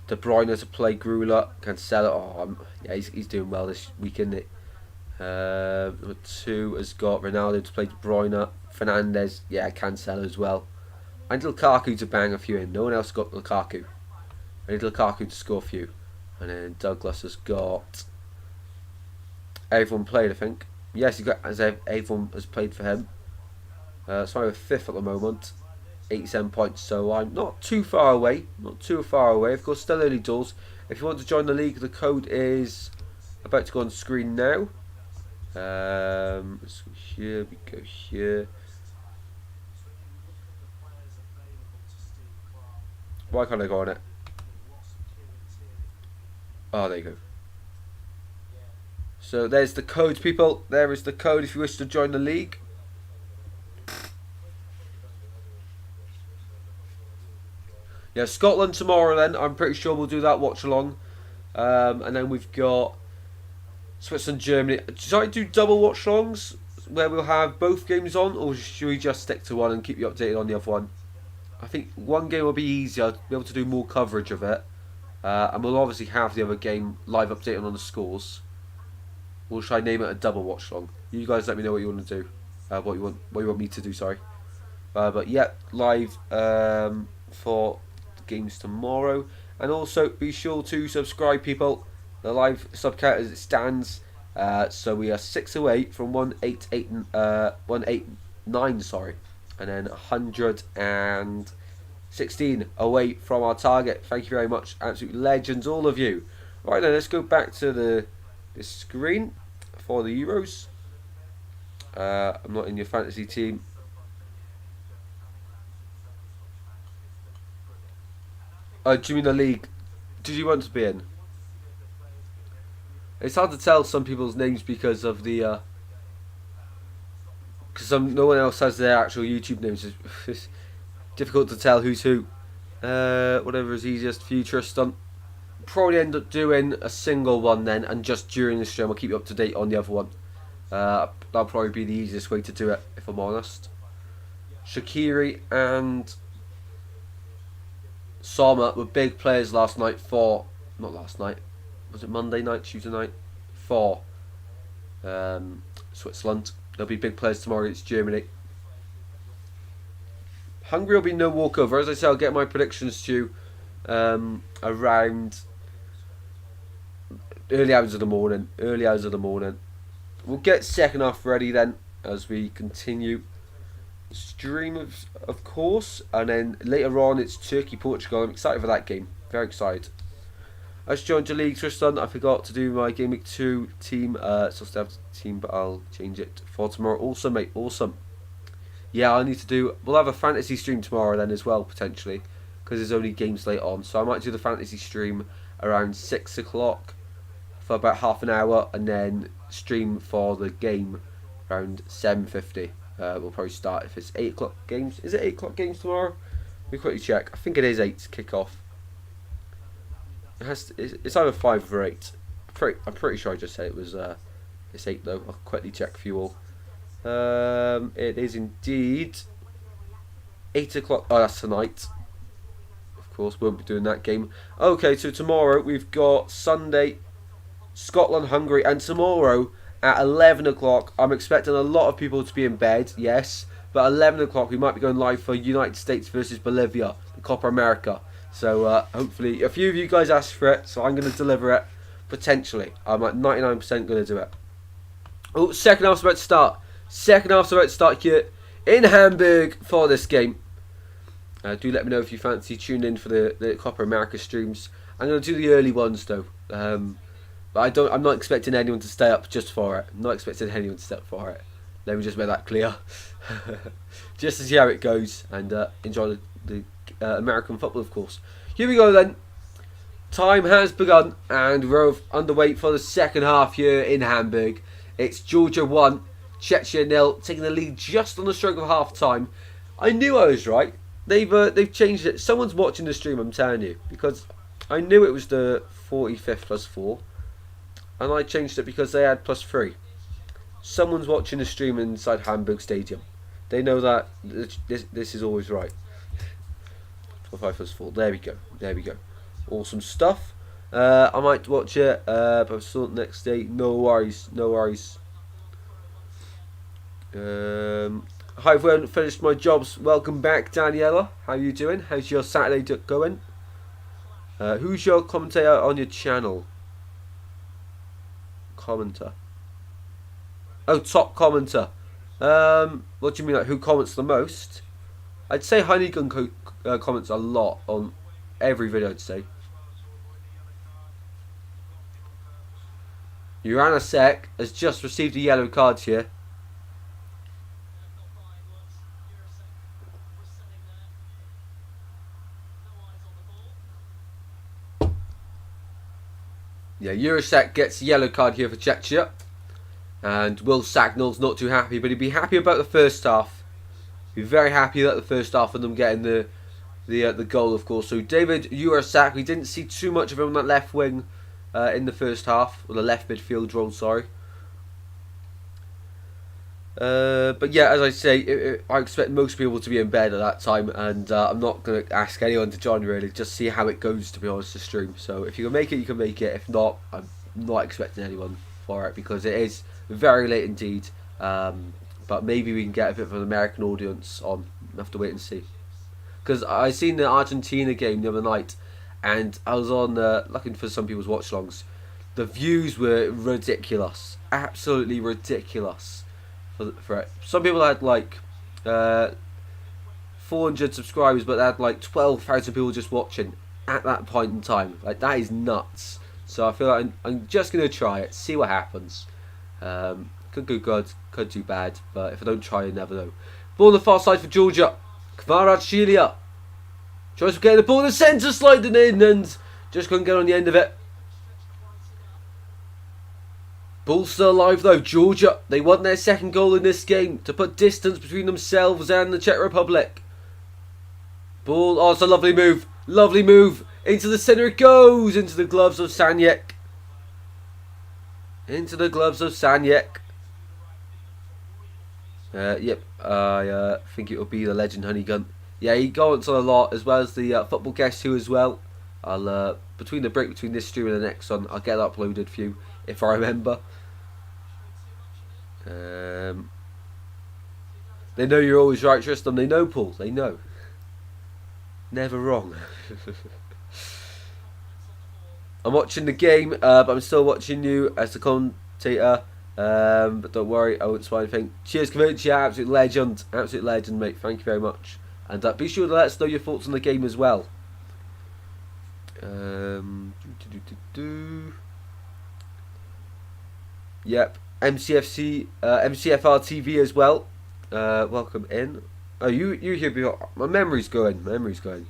De Bruyne to play. Gruler, Cancelo. Oh, yeah, he's doing well this week, isn't he? Number 2 has got Ronaldo to play. De Bruyne, Fernandes. Yeah, Cancelo as well. I need Lukaku to bang a few in. No one else got Lukaku. I need Lukaku to score a few. And then Douglas has got. Everyone played, I think. Yes, everyone has played for him. So I'm 5th at the moment. 87 points. So I'm not too far away. Of course, still early doors. If you want to join the league, the code is about to go on screen now. Let's go here. We go here. Why can't I go on it? Oh, there you go. So there's the code, people. There is the code if you wish to join the league. Yeah, Scotland tomorrow then. I'm pretty sure we'll do that watch along. And then we've got Switzerland, Germany. Should I do double watch alongs where we'll have both games on, or should we just stick to one and keep you updated on the other one? I think one game will be easier. I'll be able to do more coverage of it. And we'll obviously have the other game live updated on the scores. Or should I name it a double watch along? You guys let me know what you want to do. What you want me to do, sorry. But yeah, live for the games tomorrow. And also be sure to subscribe, people. The live sub count as it stands. So we are 6 away from 189, sorry. And then 116 away from our target. Thank you very much, absolute legends, all of you. Right then, let's go back to the screen for the Euros. I'm not in your fantasy team. Do you mean the league? Did you want to be in? It's hard to tell some people's names because of the because no one else has their actual YouTube names. It's difficult to tell who's who. Whatever is easiest for you, Tristan. Probably end up doing a single one then, and just during the stream I'll keep you up to date on the other one. That'll probably be the easiest way to do it, if I'm honest. Shaqiri and Sommer were big players last night for, not last night, was it Monday night, Tuesday night? For Switzerland. They'll be big players tomorrow against Germany. Hungary will be no walkover. As I say, I'll get my predictions to you around early hours of the morning. We'll get second half ready then as we continue the stream of course, and then later on it's Turkey Portugal. I'm excited for that game. Very excited. I just joined the league, Tristan. I forgot to do my Game Week 2 team. So still have the team, but I'll change it for tomorrow. Awesome, mate. Awesome. Yeah, I need to do. We'll have a fantasy stream tomorrow then as well, potentially, because there's only games late on. So I might do the fantasy stream around 6 o'clock for about half an hour, and then stream for the game around 7:50. We'll probably start if it's 8 o'clock games. Is it 8 o'clock games tomorrow? Let me quickly check. I think it is 8 to kick off. It's either 5 or 8. I'm pretty sure I just said it was. It's 8 though. I'll quickly check for you all. It is indeed 8 o'clock. Oh, that's tonight. Of course, won't be doing that game. Okay, so tomorrow we've got Sunday, Scotland, Hungary, and tomorrow at 11 o'clock. I'm expecting a lot of people to be in bed. Yes, but 11 o'clock we might be going live for United States versus Bolivia, the Copa America. So hopefully a few of you guys asked for it, so I'm going to deliver it. Potentially, I'm at 99% going to do it. Oh, second half's about to start. Here in Hamburg for this game. Do let me know if you fancy tuning in for the Copa America streams. I'm going to do the early ones though. But I'm not expecting anyone to stay up just for it. I'm not expecting anyone to stay up for it. Let me just make that clear. Just to see how it goes and enjoy the American football, of course. Here we go then. Time has begun and we're underway for the second half here in Hamburg. It's Georgia 1, Czechia 0, taking the lead just on the stroke of half time. I knew I was right. They've changed it. Someone's watching the stream, I'm telling you, because I knew it was the 45th plus 4, and I changed it because they had plus 3. Someone's watching the stream inside Hamburg Stadium. They know that this is always right. 5 plus 4. There we go. There we go. Awesome stuff. I might watch it, but I'm still next day. No worries. No worries. Hi everyone, finished my jobs. Welcome back, Daniela. How you doing? How's your Saturday going? Who's your commentator on your channel? Commenter. Oh, top commenter. What do you mean, like who comments the most? I'd say Honeygun comments a lot on every video, I'd say. Uranasek has just received a yellow card here. Yeah, Jurasek gets a yellow card here for Czechia. And Will Sagnall's not too happy, but he'd be happy about the first half. He'd be very happy about the first half and them getting the goal, of course. So David Jurasek, we didn't see too much of him on that left wing in the first half, or the left midfield role, sorry. But yeah, as I say, I expect most people to be in bed at that time, and I'm not going to ask anyone to join really, just see how it goes, to be honest, to stream. So if you can make it, you can make it. If not, I'm not expecting anyone for it, because it is very late indeed. But maybe we can get a bit of an American audience on. We'll have to wait and see. Because I seen the Argentina game the other night, and I was on looking for some people's watchalongs. The views were ridiculous, absolutely ridiculous. For it. Some people had like 400 subscribers, but they had like 12,000 people just watching at that point in time. Like, that is nuts. So I feel like I'm just going to try it, see what happens. Could go good, could do bad, but if I don't try, you never know. Ball on the far side for Georgia. Kvaratskhelia tries to get the ball in the centre, sliding in, and just couldn't get on the end of it. Ball still alive though. Georgia, they want their second goal in this game to put distance between themselves and the Czech Republic. Ball, oh, it's a lovely move. Lovely move. Into the centre it goes. Into the gloves of Sanyek. Into the gloves of Sanyek. Yep, I think it will be the legend Honeygun. Yeah, he comments on a lot, as well as the football guest too as well. I'll between the break between this stream and the next one, I'll get it uploaded for you if I remember. They know you're always right, Tristan. They know, Paul. They know. Never wrong. I'm watching the game, but I'm still watching you as the commentator. But don't worry, I won't spoil anything. Cheers, Kavuchi, absolute legend. Absolute legend, mate. Thank you very much. And be sure to let us know your thoughts on the game as well. Yep, MCFR TV as well. Welcome in. Oh, you here before. My memory's going.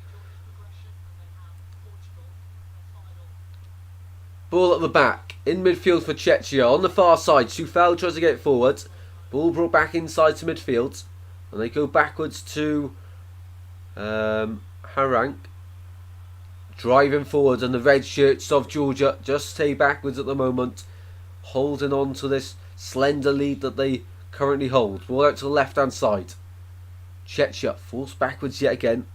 Ball at the back. In midfield for Czechia. On the far side, Sufel tries to get forward. Ball brought back inside to midfield. And they go backwards to Harank. Driving forward, and the red shirts of Georgia just stay backwards at the moment, holding on to this slender lead that they currently hold. Ball out to the left hand side. Czechia forced backwards yet again.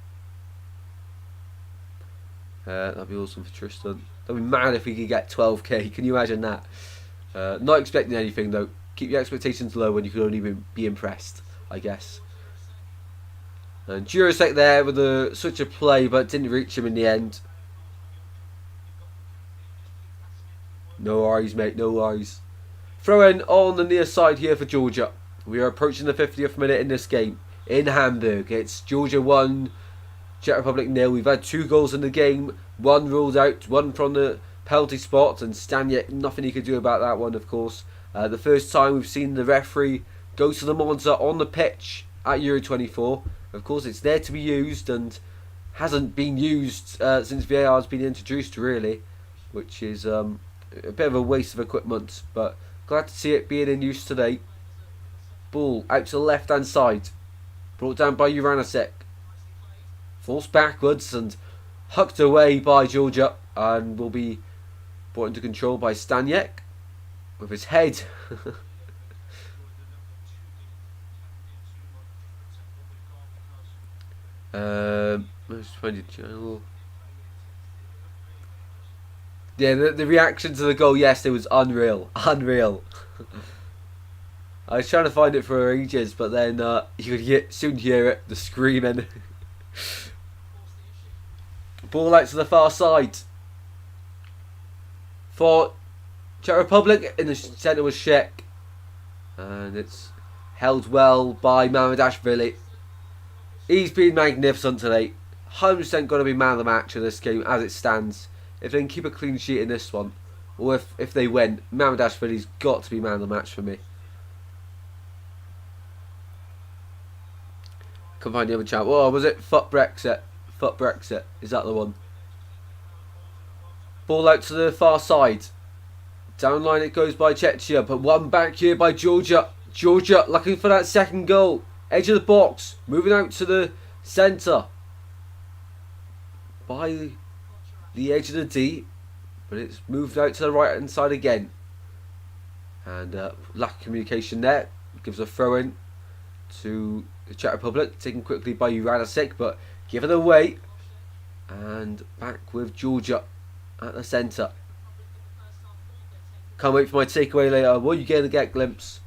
That'd be awesome for Tristan. That'd be mad if we could get 12k. Can you imagine that? Not expecting anything though. Keep your expectations low when you can only be impressed, I guess. And Jurasek there with such a play, but didn't reach him in the end. No worries, mate, no worries. Throw in on the near side here for Georgia. We are approaching the 50th minute in this game in Hamburg. It's Georgia 1, Czech Republic 0. We've had 2 goals in the game. 1 ruled out, 1 from the penalty spot, and Staniek, nothing he could do about that one, of course. The first time we've seen the referee go to the monitor on the pitch at Euro 24. Of course, it's there to be used and hasn't been used since VAR has been introduced, really, which is a bit of a waste of equipment, but glad to see it being in use today. Ball out to the left-hand side, brought down by Uranasek. Forced backwards and hucked away by Georgia, and will be brought into control by Staniek with his head. Yeah, the reaction to the goal yesterday was unreal. Unreal. I was trying to find it for ages, but then you could soon hear it, the screaming. Ball out to the far side. For Czech Republic, in the centre was Shek. And it's held well by Mamardashvili. He's been magnificent today. 100% going to be man of the match in this game as it stands. If they can keep a clean sheet in this one, or if they win, Mamardashvili's got to be man of the match for me. Can't find the other chant. Oh, was it Fuck Brexit? Fuck Brexit. Is that the one? Ball out to the far side. Down line it goes by Czechia, but one back here by Georgia. Georgia looking for that second goal. Edge of the box. Moving out to the centre. By the edge of the D. But it's moved out to the right hand side again. And lack of communication there. Gives a throw in to the Czech Republic. Taken quickly by Uranasek, but given away. And back with Georgia at the centre. Can't wait for my takeaway later. What are you going to get, Glimpse?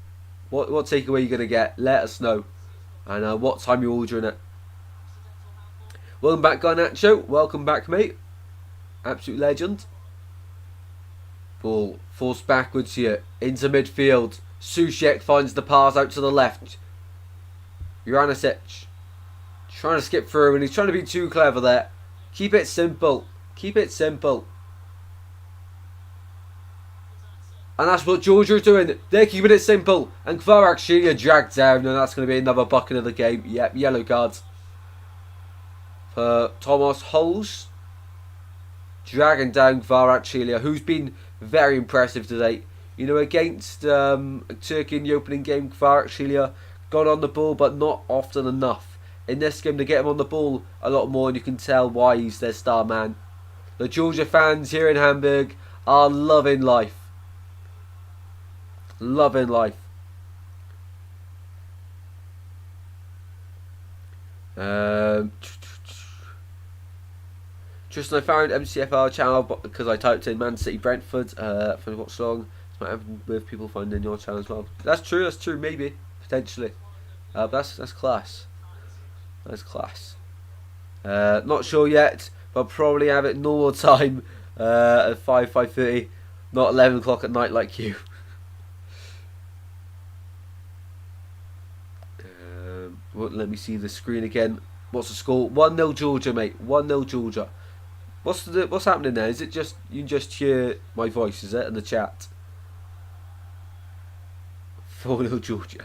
What takeaway are you going to get? Let us know. And what time you're ordering it. Welcome back, Garnacho. Welcome back, mate. Absolute legend. Ball forced backwards here. Into midfield. Sushek finds the pass out to the left. Uranasic trying to skip through, and he's trying to be too clever there. Keep it simple. Keep it simple. And that's what Georgia is doing. They're keeping it simple. And Kvaratskhelia dragged down, and that's going to be another bucket of the game. Yep, yellow cards for Thomas Hulls. Dragging down Kvaratskhelia, who's been very impressive today. You know, against Turkey in the opening game, Kvaratskhelia got on the ball, but not often enough. In this game, they get him on the ball a lot more, and you can tell why he's their star man. The Georgia fans here in Hamburg are loving life. Loving life. Just I found MCFR channel because I typed in Man City Brentford for the Watchalong. It's might happen with people finding your channel as well. That's true. That's true. Maybe potentially. That's class. That's class. Not sure yet, but probably have it normal time at 5:30, not 11 o'clock at night like you. Let me see the screen again. What's the score? 1-0 Georgia, mate. 1-0 Georgia. What's happening there? Is it just you can just hear my voice? Is it in the chat? 4-0 Georgia.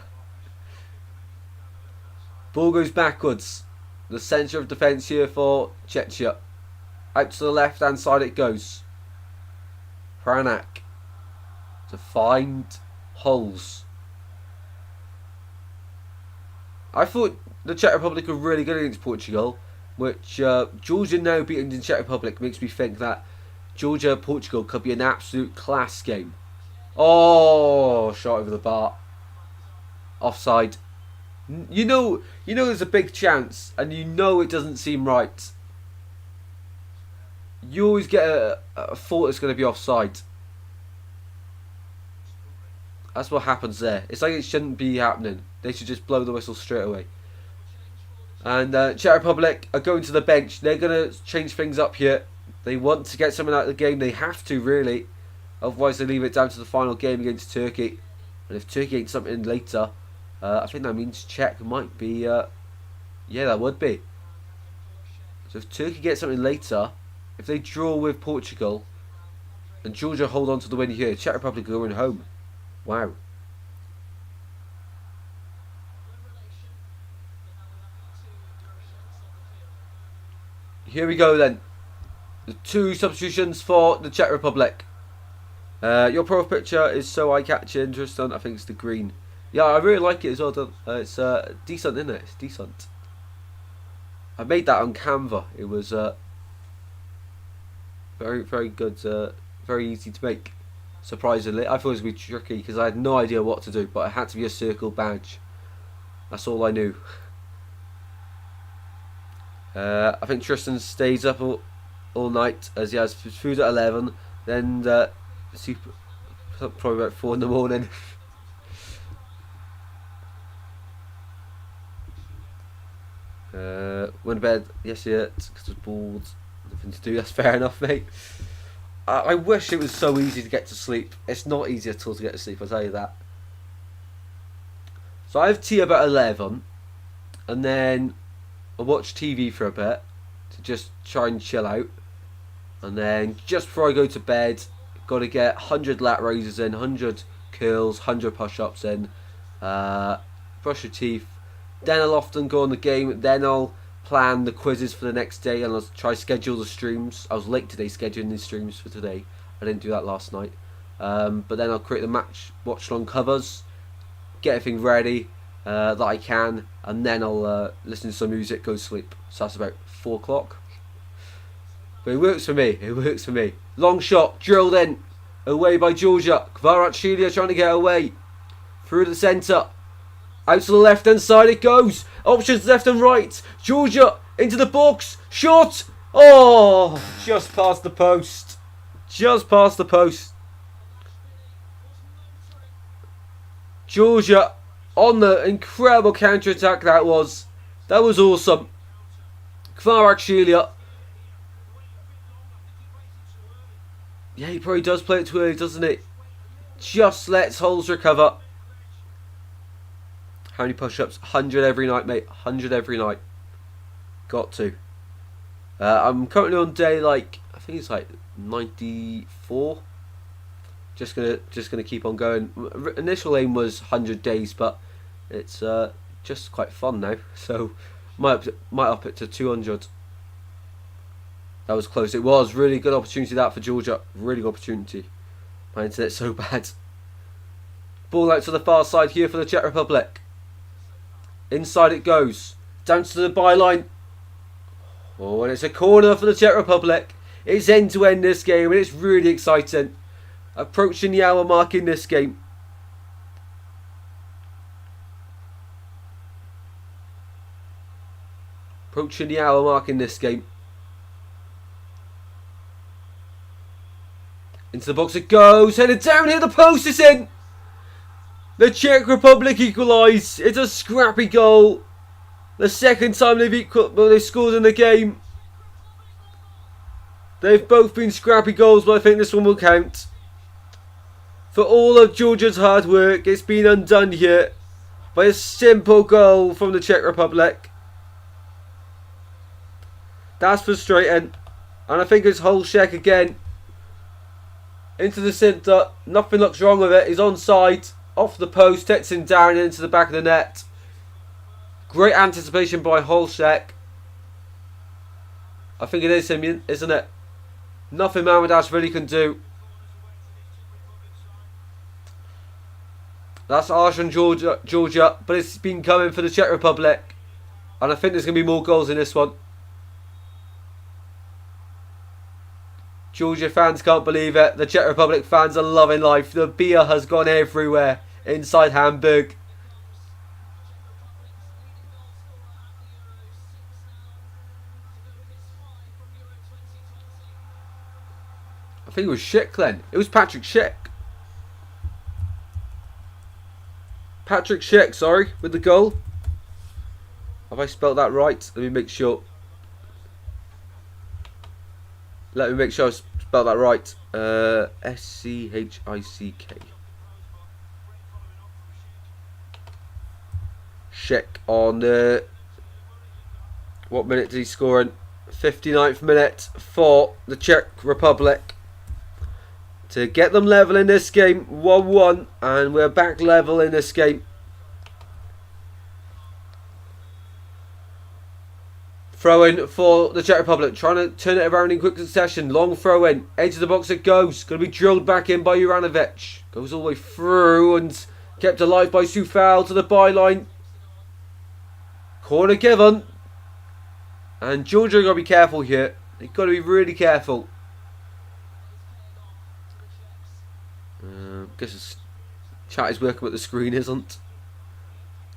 Ball goes backwards. The centre of defence here for Czechia. Out to the left hand side it goes. Pranak to find Hulls. I thought the Czech Republic were really good against Portugal, which Georgia now beating the Czech Republic makes me think that Georgia-Portugal could be an absolute class game. Oh, shot over the bar. Offside. You know there's a big chance, and you know it doesn't seem right. You always get a thought it's going to be offside. That's what happens there. It's like it shouldn't be happening. They should just blow the whistle straight away. And Czech Republic are going to the bench. They're going to change things up here. They want to get something out of the game. They have to, really. Otherwise, they leave it down to the final game against Turkey. And if Turkey ain't something later, I think that means Czech might be... yeah, that would be. So if Turkey gets something later, if they draw with Portugal, And Georgia hold on to the win here. Czech Republic going home. Wow. Here we go then. The 2 substitutions for the Czech Republic. Your profile picture is so eye-catching, Tristan. I think it's the green. Yeah, I really like it as well. It's decent, isn't it? It's decent. I made that on Canva. It was very, very good. Very easy to make. Surprisingly, I thought it was going to be tricky because I had no idea what to do, but it had to be a circle badge. That's all I knew. I think Tristan stays up all night as he has food at 11. Then probably about 4 in the morning. Went to bed yesterday because I was bored. Nothing to do. That's fair enough, mate. I wish it was so easy to get to sleep. It's not easy at all to get to sleep, I'll tell you that. So I have tea about 11, and then I watch TV for a bit to just try and chill out. And then just before I go to bed, got to get 100 lat raises in, 100 curls, 100 push-ups in, brush your teeth. Then I'll often go on the game. Then I'll plan the quizzes for the next day, and I'll try schedule the streams. I was late today scheduling the streams for today. I didn't do that last night. But then I'll create the watch-along covers, get everything ready that I can, and then I'll listen to some music, go to sleep. So that's about 4 o'clock. But it works for me. It works for me. Long shot, drilled in, away by Georgia. Kvaratskhelia trying to get away through the centre. Out to the left-hand side it goes. Options left and right. Georgia into the box. Shot. Oh, just past the post. Just past the post. Georgia on the incredible counter-attack that was. That was awesome. Kvaratskhelia. Yeah, he probably does play it too early, doesn't he? Just lets holes recover. How many push-ups? 100 every night, mate. 100 every night. Got to. I'm currently on day I think it's 94. Just gonna keep on going. Initial aim was 100 days, but it's just quite fun now. So might up it to 200. That was close. It was really good opportunity that for Georgia. Really good opportunity. My internet's so bad. Ball out to the far side here for the Czech Republic. Inside it goes. Down to the byline. Oh, and it's a corner for the Czech Republic. It's end to end this game, and it's really exciting. Approaching the hour mark in this game. Approaching the hour mark in this game. Into the box it goes. Headed down here. The post is in. The Czech Republic equalise. It's a scrappy goal. The second time they've scored in the game. They've both been scrappy goals, but I think this one will count. For all of Georgia's hard work, it's been undone here by a simple goal from the Czech Republic. That's frustrating. And I think it's Holšek again. Into the centre. Nothing looks wrong with it. He's onside. Off the post, takes him down into the back of the net. Great anticipation by Holšek. I think it is him, isn't it? Nothing Mamadas really can do. That's harsh on Georgia, but it's been coming for the Czech Republic. And I think there's going to be more goals in this one. Georgia fans can't believe it. The Czech Republic fans are loving life. The beer has gone everywhere inside Hamburg. I think it was Schick then. It was Patrick Schick. Patrick Schick, sorry, with the goal. Have I spelled that right? Let me make sure. Let me make sure I spelled that right. S-C-H-I-C-K. Schick on what minute did he score in? 59th minute for the Czech Republic. to get them level in this game. 1-1, and we're back level in this game. Throw in for the Czech Republic, trying to turn it around in quick succession. Long throw in, edge of the box it goes. Going to be drilled back in by Juranovic. Goes all the way through and kept alive by Sufal to the byline. Corner given. And Georgia got to be careful here. They've got to be really careful. Guess his chat is working, but the screen isn't.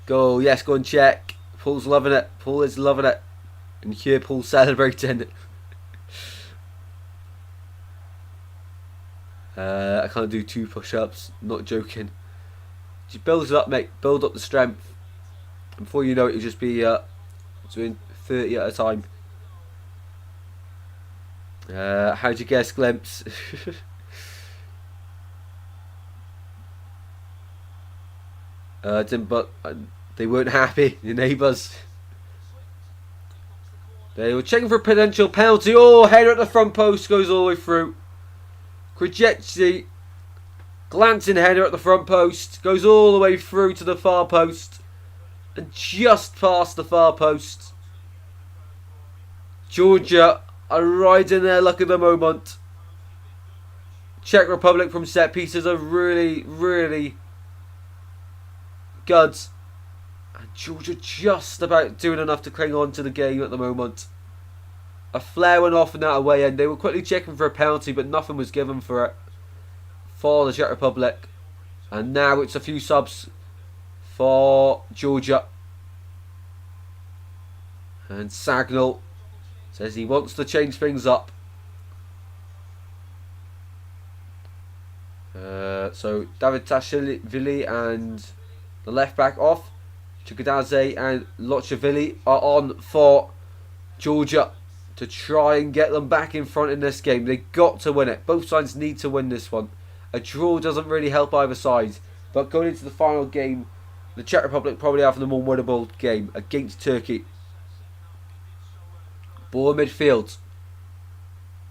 Go, yes, go and check. Paul's loving it. Paul is loving it. And here Paul's celebrating. I can't do 2 push-ups. Not joking. Just build it up, mate. Build up the strength. And before you know it, you'll just be doing 30 at a time. How'd you guess, Glimpse? But they weren't happy, your neighbours. They were checking for a potential penalty. Oh, header at the front post, goes all the way through. Krzyzewski, glancing header at the front post, goes all the way through to the far post. And just past the far post. Georgia are right in their luck at the moment. Czech Republic from set pieces are really, really good. And Georgia just about doing enough to cling on to the game at the moment. A flare went off in that away end. They were quickly checking for a penalty, but nothing was given for it for the Czech Republic. And now it's a few subs for Georgia. And Sagnol says he wants to change things up. So David Tashvili and the left back off. Chikadze and Lochevili are on for Georgia to try and get them back in front in this game. They got to win it. Both sides need to win this one. A draw doesn't really help either side. But going into the final game, the Czech Republic probably have the more winnable game against Turkey. Ball midfield.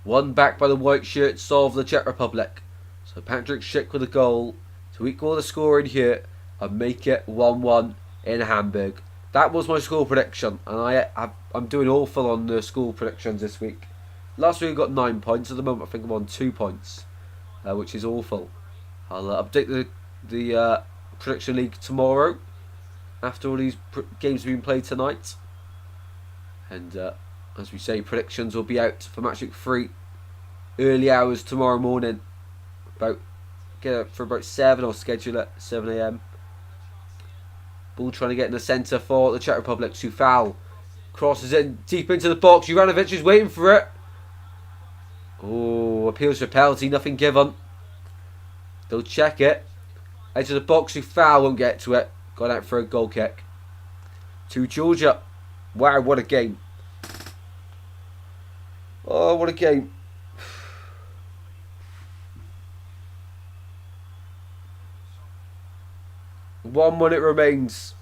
One back by the white shirts of the Czech Republic. So Patrick Schick with a goal to equal the score in here and make it 1-1 in Hamburg. That was my score prediction, and I'm doing awful on the score predictions this week. Last week I got 9 points. At the moment I think I'm on 2 points, which is awful. I'll update the prediction league tomorrow after all these games have been played tonight. And as we say, predictions will be out for Match Week 3 early hours tomorrow morning. Get up for about 7 or schedule it 7 AM. Ball trying to get in the centre for the Czech Republic. Sufal crosses in deep into the box. Juranovic is waiting for it. Oh, appeals for penalty, nothing given. They'll check it. Edge of the box, Sufal won't get to it. Got out for a goal kick. To Georgia. Wow, what a game. Oh, what a game. 1 minute remains.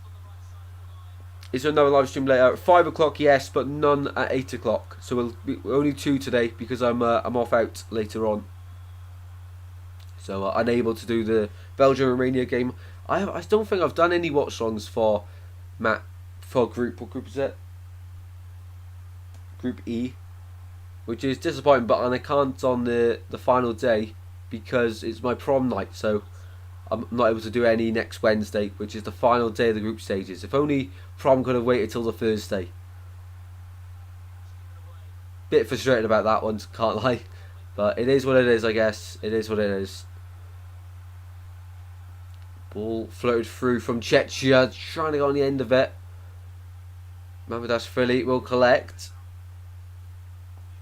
Is there another live stream later? At 5 o'clock, yes, but none at 8 o'clock. So we'll be only 2 today because I'm off out later on. So unable to do the Belgium-Romania game. I don't think I've done any watch-alongs for group. What group is it? Group E. Which is disappointing, but I can't on the final day because it's my prom night. So I'm not able to do any next Wednesday, which is the final day of the group stages. If only prom could have waited till the Thursday. Bit frustrated about that one, can't lie. But it is what it is, I guess. It is what it is. Ball floated through from Czechia, trying to get on the end of it. Mamardashvili will collect.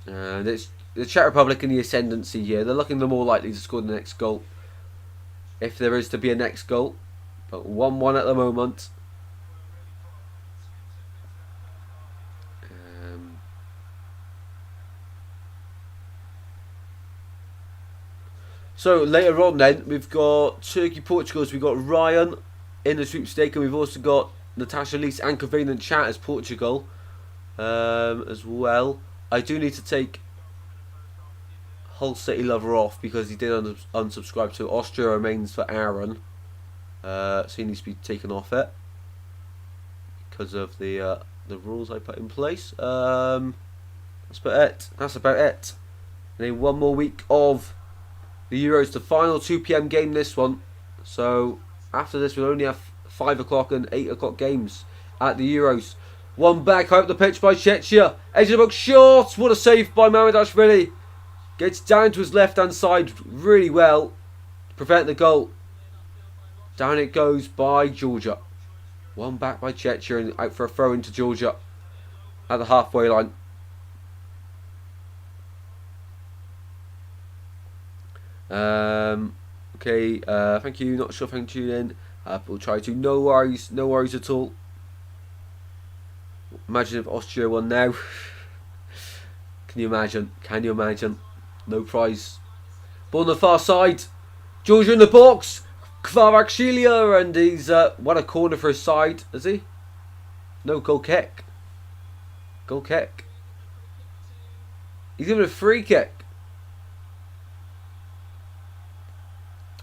And it's the Czech Republic in the ascendancy here. They're looking the more likely to score the next goal, if there is to be a next goal. But 1-1 at the moment. So later on then, we've got Turkey-Portugal. We've got Ryan in the sweepstake, and we've also got Natasha Lees and Convenient Chat as Portugal as well. I do need to take Hull City lover off because he did unsubscribe to Austria remains for Aaron. So he needs to be taken off it because of the rules I put in place. That's about it. That's about it. And then one more week of the Euros. The final 2 PM game, this one. So after this, we'll only have 5 o'clock and 8 o'clock games at the Euros. One back high up the pitch by Czechia. Edge of the box short. What a save by Mamardashvili. Gets down to his left hand side really well to prevent the goal. Down it goes by Georgia. One back by Czechia and out for a throw into Georgia at the halfway line. Okay, thank you. Not sure if I can tune in. We'll try to. No worries at all. Imagine if Austria won now. Can you imagine? Can you imagine? No prize. Ball on the far side. Georgia in the box. Kvaratskhelia, and he's won a corner for his side. Has he? No, goal kick. Goal kick. He's given a free kick.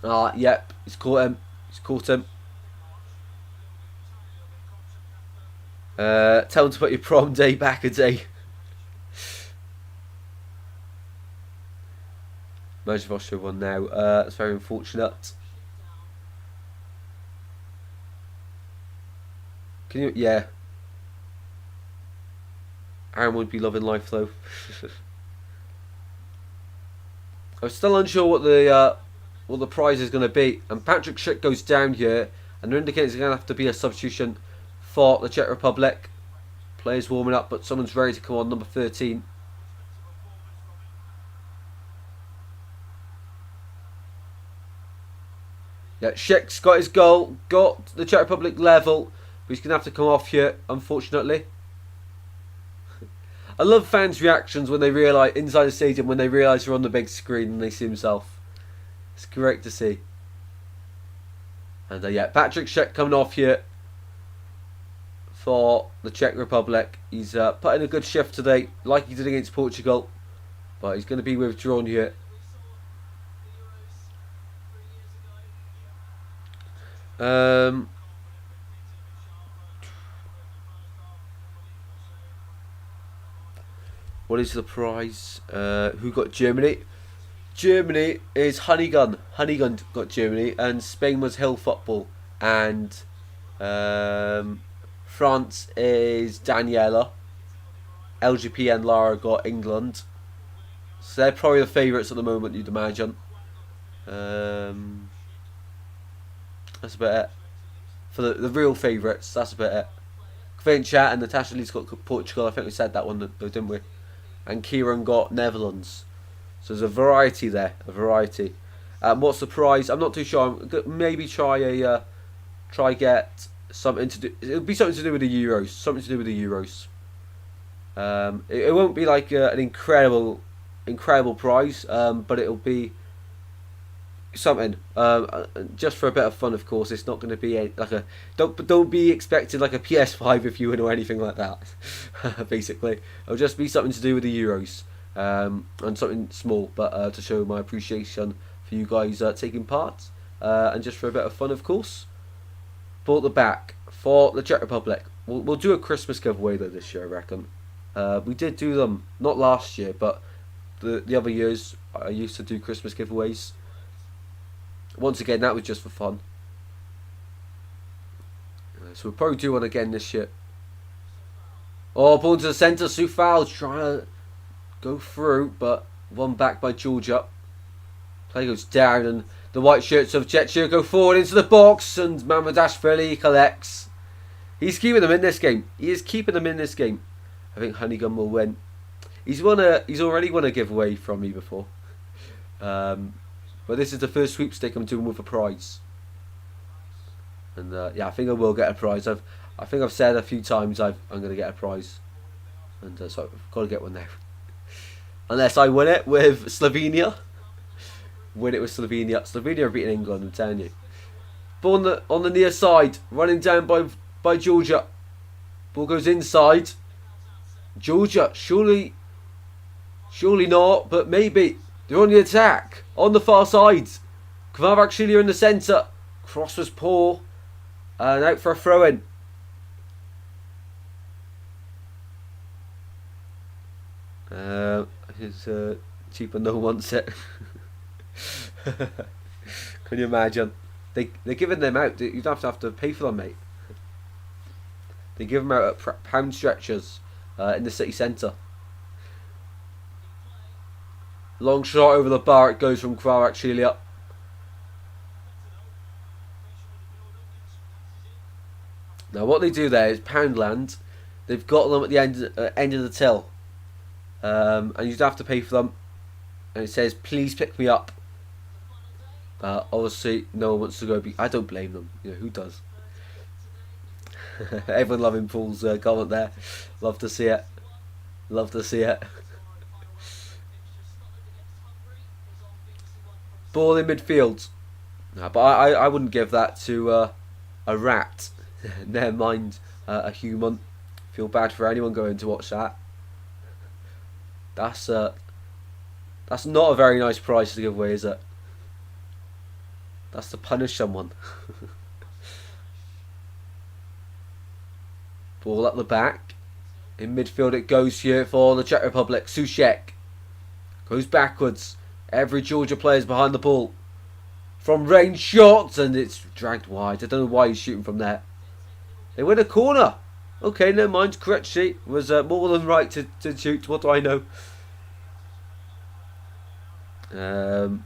Yep. He's caught him. He's caught him. Tell him to put your prom day back a day. Imagine if Austria won now. That's very unfortunate. Can you? Yeah. Aaron would be loving life though. I'm still unsure what the prize is going to be. And Patrick Schick goes down here, and they're indicating there's going to have to be a substitution for the Czech Republic. Players warming up, but someone's ready to come on, number 13. Yeah, Schick's got his goal, got the Czech Republic level, but he's going to have to come off here, unfortunately. I love fans' reactions when they realise, inside the stadium, when they realise you're on the big screen and they see himself. It's great to see. And yeah, Patrick Schick coming off here for the Czech Republic. He's put in a good shift today, like he did against Portugal, but he's going to be withdrawn here. What is the prize? Who got Germany? Germany is Honeygun. Honeygun got Germany, and Spain was Hill Football, and France is Daniela. LGP and Lara got England. So they're probably the favourites at the moment, you'd imagine. That's about it. For the real favourites, that's about it. Kvin Chat and Natasha Lee's got Portugal. I think we said that one, though, didn't we? And Kieran got Netherlands. So there's a variety there, a variety. What's the prize? I'm not too sure. Maybe try get something to do. It'll be something to do with the Euros. Something to do with the Euros. It won't be like an incredible prize, but it'll be something. Just for a bit of fun, of course. It's not going to be like a don't be expecting like a PS5 if you win or anything like that. Basically, it'll just be something to do with the Euros. And something small, but to show my appreciation for you guys taking part, and just for a bit of fun, of course. Bought the back for the Czech Republic. We'll do a Christmas giveaway though this year, I reckon. We did do them not last year, but the other years I used to do Christmas giveaways. Once again, that was just for fun. So we'll probably do one again this year. Oh, ball to the centre. Soufal trying to go through, but one back by Georgia. Play goes down, and the white shirts of Czechia go forward into the box, and Mamardashvili collects. He's keeping them in this game. He is keeping them in this game. I think Honeygun will win. He's already won a giveaway from me before. But this is the first sweepstake I'm doing with a prize. And yeah, I think I will get a prize. I think I've said a few times I'm going to get a prize. And so I've got to get one now. Unless I win it with Slovenia. Win it with Slovenia. Slovenia are beating England, I'm telling you. Ball on the near side. Running down by Georgia. Ball goes inside. Georgia, surely not, but maybe. They're on the attack. On the far side. Kvaratskhelia in the centre. Cross was poor. And out for a throw-in. His cheaper no wants it. Can you imagine? They're giving them out. You don't have to pay for them, mate. They give them out at pound stretchers in the city centre. Long shot over the bar. It goes from Kvaratskhelia. Now what they do there is Poundland. They've got them at the end of the till. And you don't have to pay for them. And it says, please pick me up. Obviously, no one wants to go. I don't blame them. You know, who does? Everyone loving Paul's comment there. Love to see it. Love to see it. Ball in midfield. No, but I wouldn't give that to a rat. Never mind a human. Feel bad for anyone going to watch that. That's not a very nice prize to give away, is it? That's to punish someone. Ball at the back. In midfield it goes here for the Czech Republic. Souček goes backwards. Every Georgia player is behind the ball. From range shots, and it's dragged wide. I don't know why he's shooting from there. They win a corner. Okay, never mind. Correct sheet was more than right to shoot. What do I know? And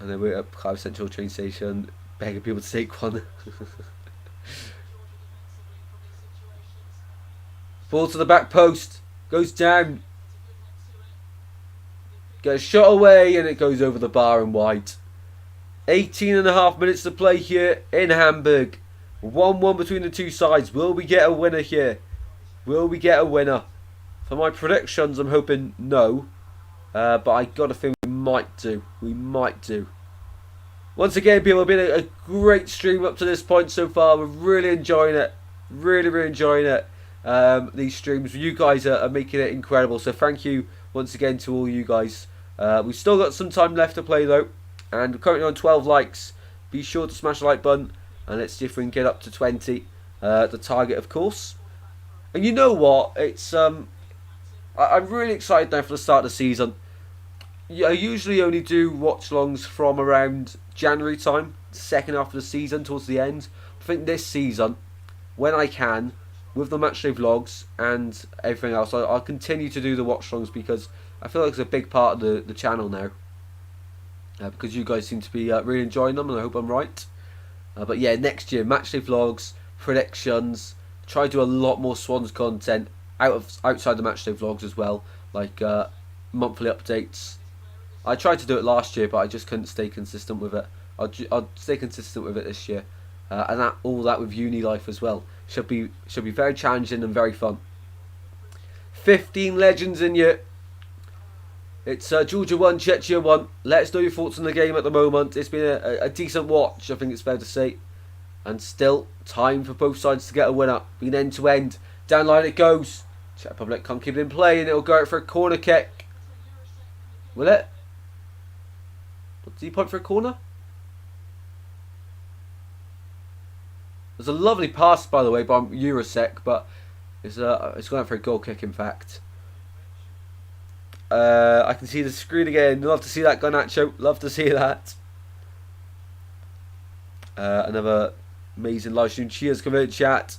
then we're at Clive Central train station, begging people to take one. Ball to the back post. Goes down. Gets shot away, and it goes over the bar and wide. 18.5 minutes to play here in Hamburg. 1-1 between the two sides. Will we get a winner here? Will we get a winner? For my predictions, I'm hoping no. But I got a feeling we might do. We might do. Once again, people, have been a great stream up to this point so far. We're really enjoying it. Really, really enjoying it. These streams. You guys are making it incredible. So thank you once again to all you guys. We've still got some time left to play though. And we're currently on 12 likes. Be sure to smash the like button. And let's see if we can get up to 20. The target, of course. And you know what? It's I'm really excited now for the start of the season. I usually only do watch-alongs from around January time, second half of the season, towards the end. I think this season, when I can, with the matchday vlogs and everything else, I'll continue to do the watch-alongs because I feel like it's a big part of the channel now. Because you guys seem to be really enjoying them, and I hope I'm right. But yeah, next year, matchday vlogs, predictions, try to do a lot more Swans content outside the matchday vlogs as well, like monthly updates. I tried to do it last year, but I just couldn't stay consistent with it. I'll stay consistent with it this year, and all that with uni life as well should be very challenging and very fun. 15 legends in here. It's Georgia 1, Czechia 1. Let us know your thoughts on the game at the moment. It's been a decent watch, I think it's fair to say. And still, time for both sides to get a winner. Been end to end. Down line it goes. Czech Republic can't keep it in play, and it'll go out for a corner kick. Will it? Did he point for a corner? There's a lovely pass, by the way, by Eurosec, but it's gone out for a goal kick, in fact. I can see the screen again. Love to see that, Garnacho. Love to see that. Another amazing live stream. Cheers, come in chat.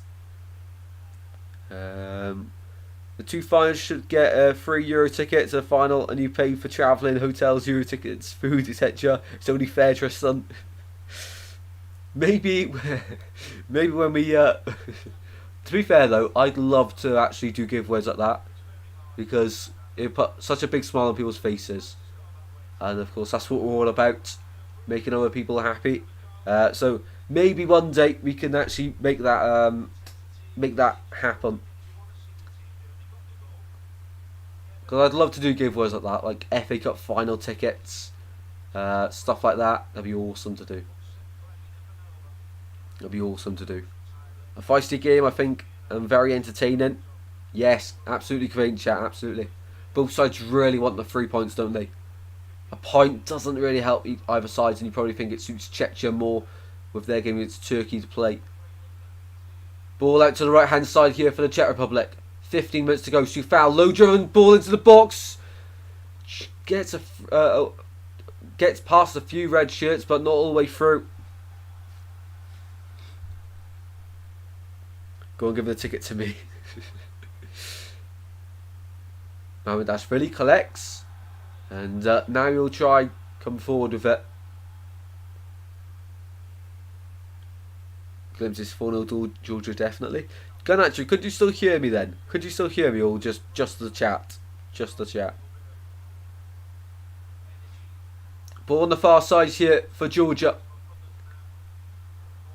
The two finals should get a €3 ticket to the final, and you pay for travelling, hotels, Euro tickets, food, etc. It's only fair, Tristan. Maybe when we. To be fair though, I'd love to actually do giveaways like that because it put such a big smile on people's faces, and of course that's what we're all about, making other people happy. So maybe one day we can actually make that happen. Because I'd love to do giveaways like that, like FA Cup final tickets, stuff like that. That'd be awesome to do. That'd be awesome to do. A feisty game, I think, and very entertaining. Yes, absolutely great chat, absolutely. Both sides really want the 3 points, don't they? A point doesn't really help either side, and you probably think it suits Czechia more with their game against Turkey to play. Ball out to the right hand side here for the Czech Republic. 15 minutes to go. Soufal, low driven ball into the box. Gets past a few red shirts, but not all the way through. Go and give the ticket to me. Mamardashvili collects, and now he'll try come forward with it. Glimpses 4-0 to Georgia, definitely. Ganacho, could you still hear me then? Could you still hear me, or just the chat? Just the chat. Ball on the far side here for Georgia.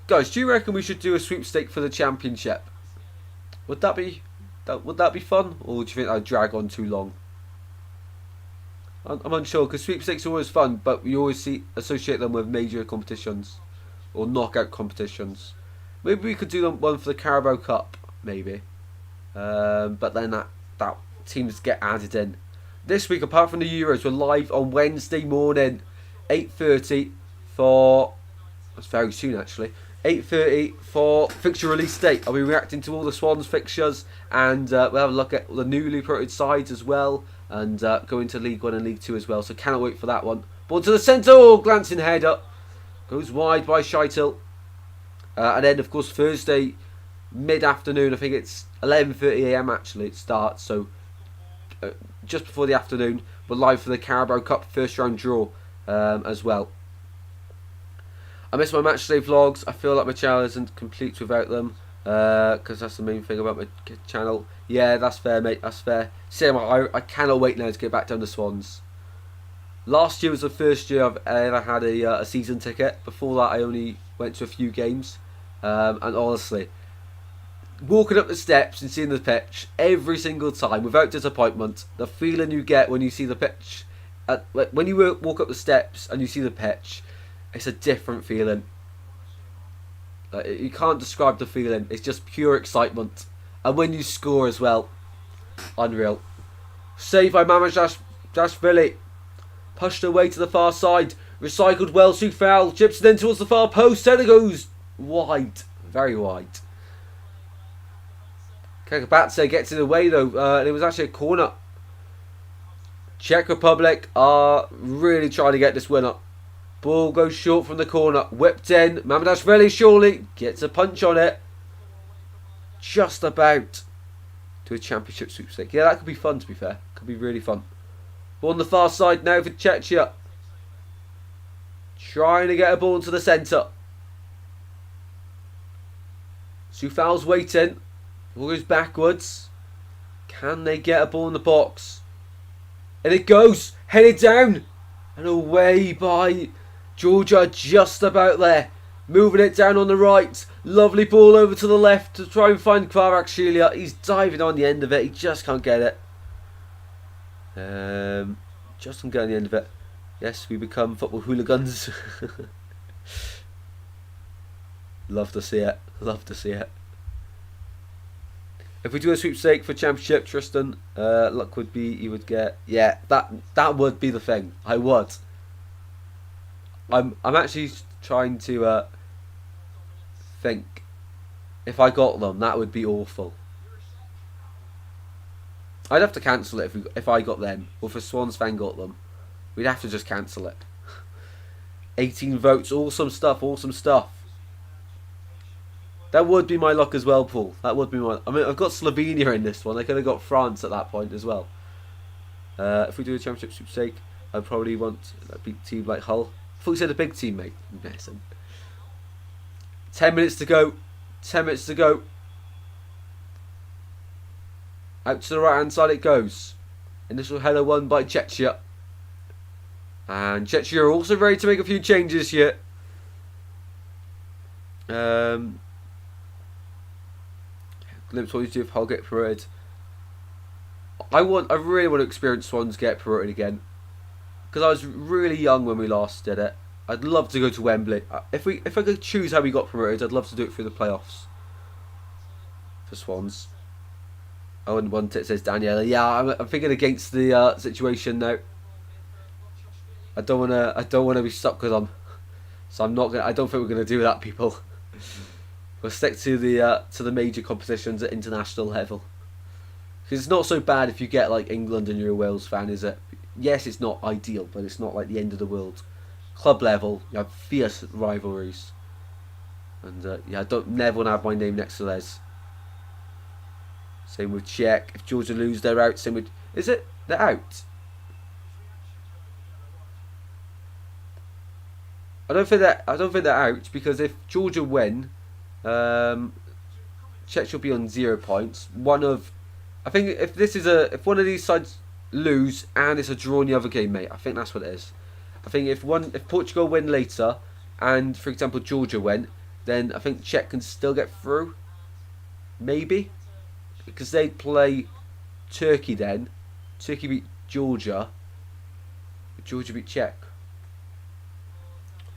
Guys, do you reckon we should do a sweepstake for the championship? Would that be fun, or do you think that would drag on too long? I'm unsure, because sweepstakes are always fun, but we always associate them with major competitions or knockout competitions. Maybe we could do one for the Carabao Cup, maybe. But then that teams get added in. This week, apart from the Euros, we're live on Wednesday morning, 8:30 for... That's very soon, actually. 8:30 for fixture release date. I'll be reacting to all the Swans fixtures, and we'll have a look at the newly promoted sides as well, and go into League 1 and League 2 as well, so cannot wait for that one. Ball to the centre, glancing header. Goes wide by Scheitel. And then, of course, Thursday, mid-afternoon, I think it's 11:30 AM actually, it starts, so just before the afternoon, we're live for the Carabao Cup first round draw as well. I miss my matchday vlogs. I feel like my channel isn't complete without them, because that's the main thing about my channel. Yeah, that's fair, mate, that's fair. Same, I cannot wait now to get back down to Swans. Last year was the first year I've ever had a season ticket. Before that, I only went to a few games. And honestly, walking up the steps and seeing the pitch every single time, without disappointment, the feeling you get when you see the pitch, when you walk up the steps and you see the pitch, it's a different feeling. You can't describe the feeling. It's just pure excitement. And when you score as well, unreal. Saved by Mamardashvili. Pushed away to the far side. Recycled well, Soufal. Chips it in towards the far post. There it goes. Wide. Very wide. Kakabatse gets in the way though. And it was actually a corner. Czech Republic are really trying to get this winner. Ball goes short from the corner. Whipped in. Mamardashvili surely gets a punch on it. Just about to a championship sweepstake. Yeah, that could be fun, to be fair. Could be really fun. Ball on the far side now for Czechia. Trying to get a ball into the centre. Soufal's waiting. Ball goes backwards. Can they get a ball in the box? And it goes. Headed down. And away by Georgia, just about there. Moving it down on the right. Lovely ball over to the left to try and find Kvaratskhelia. He's diving on the end of it. He just can't get it. Just can't get on the end of it. Yes, we become football hooligans. Love to see it. Love to see it. If we do a sweepstake for championship, Tristan, luck would be you would get. Yeah, that would be the thing. I would. I'm actually trying to think. If I got them, that would be awful. I'd have to cancel it if I got them, or if a Swans fan got them. We'd have to just cancel it. 18 votes, awesome stuff, awesome stuff. That would be my luck as well, Paul. That would be my... I mean, I've got Slovenia in this one. I could have got France at that point as well. If we do a championship sweepstake, I'd probably want a big team like Hull. I thought you said a big team, mate. Messing. 10 minutes to go. 10 minutes to go. Out to the right hand side it goes. Initial header won by Czechia. And Czechia are also ready to make a few changes here. Glimpse what you do if Hull get promoted. I really want to experience Swans get promoted again. Because I was really young when we last did it. I'd love to go to Wembley. If I could choose how we got promoted, I'd love to do it through the playoffs. For Swans. I wouldn't want it, says Daniela. Yeah, I'm thinking against the situation now. I don't wanna. I don't wanna be stuck with them. So I'm not gonna. I don't think we're gonna do that, people. We'll stick to the major competitions at international level. Because it's not so bad if you get like England and you're a Wales fan, is it? Yes, it's not ideal, but it's not like the end of the world. Club level, you have fierce rivalries, and yeah, I don't never want to have my name next to theirs. Same with Czech. If Georgia lose, they're out. Same with they're out? I don't think they're out because if Georgia win, Czech should be on 0 points. I think if one of these sides lose and it's a draw in the other game, mate, I think that's what it is. I think if Portugal win later, and for example Georgia win, then I think Czech can still get through, maybe, because they play Turkey then. Turkey beat Georgia. Georgia beat Czech.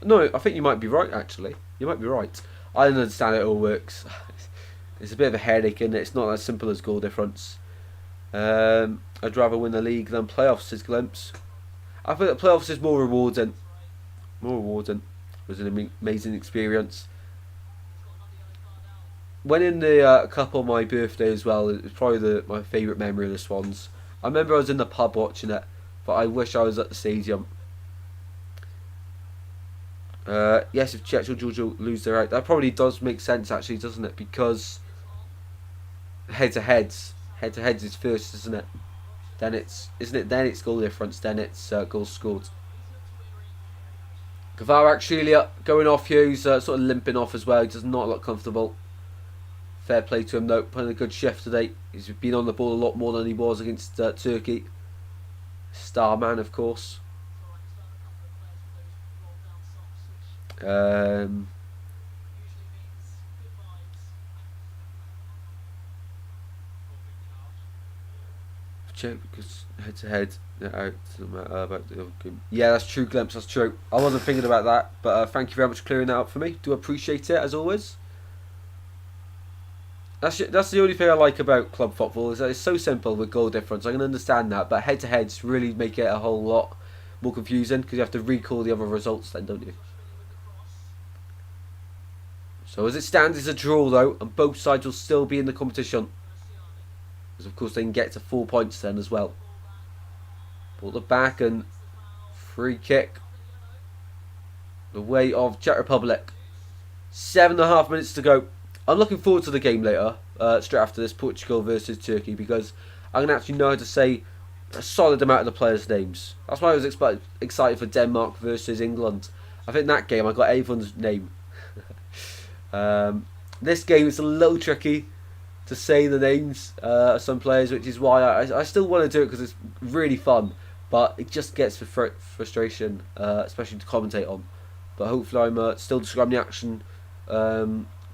No, I think you might be right. Actually, you might be right. I don't understand how it all works. It's a bit of a headache, and it's not as simple as goal difference. I'd rather win the league than playoffs, says Glimpse. I think that playoffs is more rewarding. More rewarding. It was an amazing experience. Winning the cup on my birthday as well is probably my favourite memory of the Swans. I remember I was in the pub watching it, but I wish I was at the stadium. Yes, if Czech or Georgia lose, they're out. That probably does make sense, actually, doesn't it? Because head-to-heads is first, isn't it? Then Then it's goal difference. Then it's goals scored. Kvarak Shelia going off here. He's sort of limping off as well. He does not look comfortable. Fair play to him though. Putting a good shift today. He's been on the ball a lot more than he was against Turkey. Star man, of course. Check because head to head, they're out. About the other game. Yeah, that's true, Glimpse. That's true. I wasn't thinking about that, but thank you very much for clearing that up for me. Do appreciate it as always. That's the only thing I like about club football is that it's so simple with goal difference. I can understand that, but head to heads really make it a whole lot more confusing because you have to recall the other results, then, don't you? So as it stands, it's a draw though, and both sides will still be in the competition. Because of course they can get to 4 points then as well. Ball the back and free kick. The way of Czech Republic. 7.5 minutes to go. I'm looking forward to the game later, straight after this, Portugal versus Turkey, because I'm going to actually know how to say a solid amount of the players' names. That's why I was excited for Denmark versus England. I think that game I got everyone's name. This game is a little tricky to say the names of some players, which is why I still want to do it because it's really fun, but it just gets frustration, especially to commentate on. But hopefully I'm still describing the action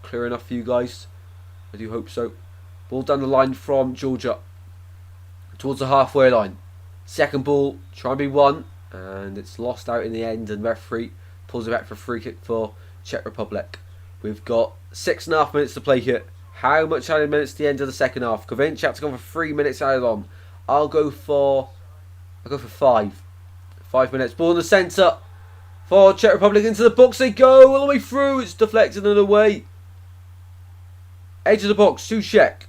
clear enough for you guys. I do hope so. Ball down the line from Georgia towards the halfway line. Second ball, try and be one, and it's lost out in the end, and referee pulls it back for a free kick for Czech Republic. We've got 6.5 minutes to play here. How much added minutes to the end of the second half? Kovacic have to go for 3 minutes added on. I'll go for 5. 5 minutes. Ball in the centre for Czech Republic, into the box they go, all the way through. It's deflected and away. Edge of the box, Sushek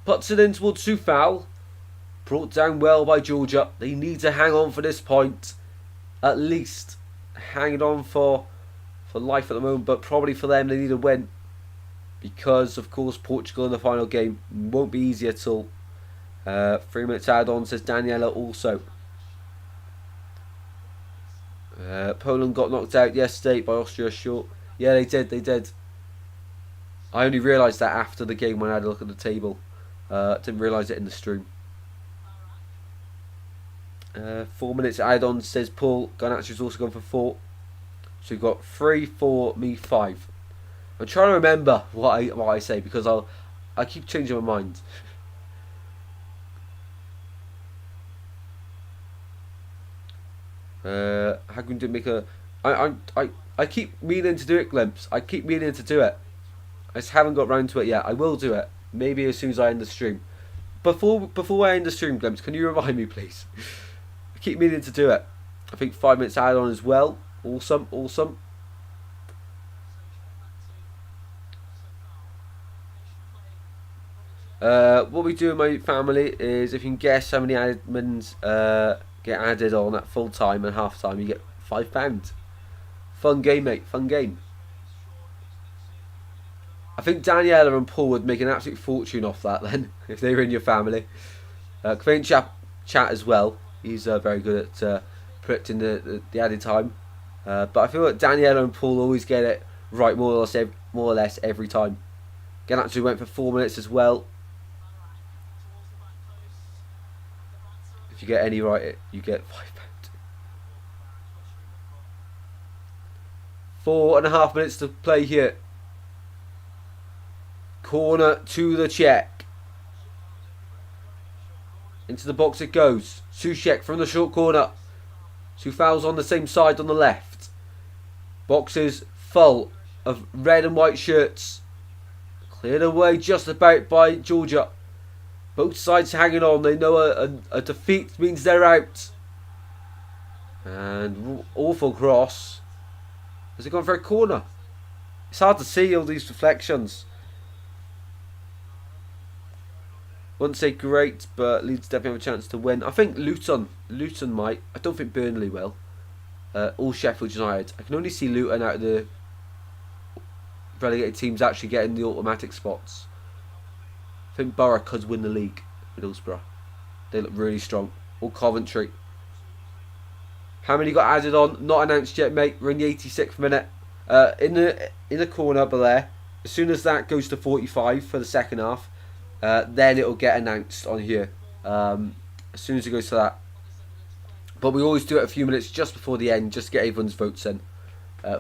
puts it in towards Sufal. Brought down well by Georgia. They need to hang on for this point, at least hanging on for life at the moment, but probably for them they need a win, because of course Portugal in the final game won't be easy at all. 3 minutes add on, says Daniela also. Poland got knocked out yesterday by Austria short. Yeah, they did. I only realised that after the game when I had a look at the table. Didn't realise it in the stream. 4 minutes add on, says Paul. Garnacho's also gone for 4. So we've got 3, 4, me 5. I'm trying to remember what I say because I keep changing my mind. How can we make a? I keep meaning to do it, Glimpse. I keep meaning to do it. I just haven't got round to it yet. I will do it. Maybe as soon as I end the stream. Before I end the stream, Glimpse, can you remind me, please? I keep meaning to do it. I think 5 minutes add on as well. Awesome, awesome. What we do in my family is, if you can guess how many admins get added on at full time and half time, you get £5. Fun game, mate. Fun game. I think Daniela and Paul would make an absolute fortune off that then, if they were in your family. Quaint chat as well. He's very good at predicting the added time. But I feel like Daniela and Paul always get it right more or less every time. Again, actually went for 4 minutes as well. If you get any right, you get £5. 4.5 minutes to play here. Corner to the Czech. Into the box it goes. Sushek from the short corner. Sufal's on the same side on the left. Boxes full of red and white shirts. Cleared away just about by Georgia. Both sides hanging on. They know a defeat means they're out. And awful cross. Has it gone for a corner? It's hard to see all these reflections. Wouldn't say great, but Leeds definitely have a chance to win. I think Luton might. I don't think Burnley will. All Sheffield United. I can only see Luton out of the relegated teams actually getting the automatic spots. I think Borough could win the league. Middlesbrough. They look really strong. Or Coventry. How many got added on? Not announced yet, mate. We're in the 86th minute. In the corner up there. As soon as that goes to 45 for the second half, then it'll get announced on here. As soon as it goes to that. But we always do it a few minutes just before the end, just to get everyone's votes in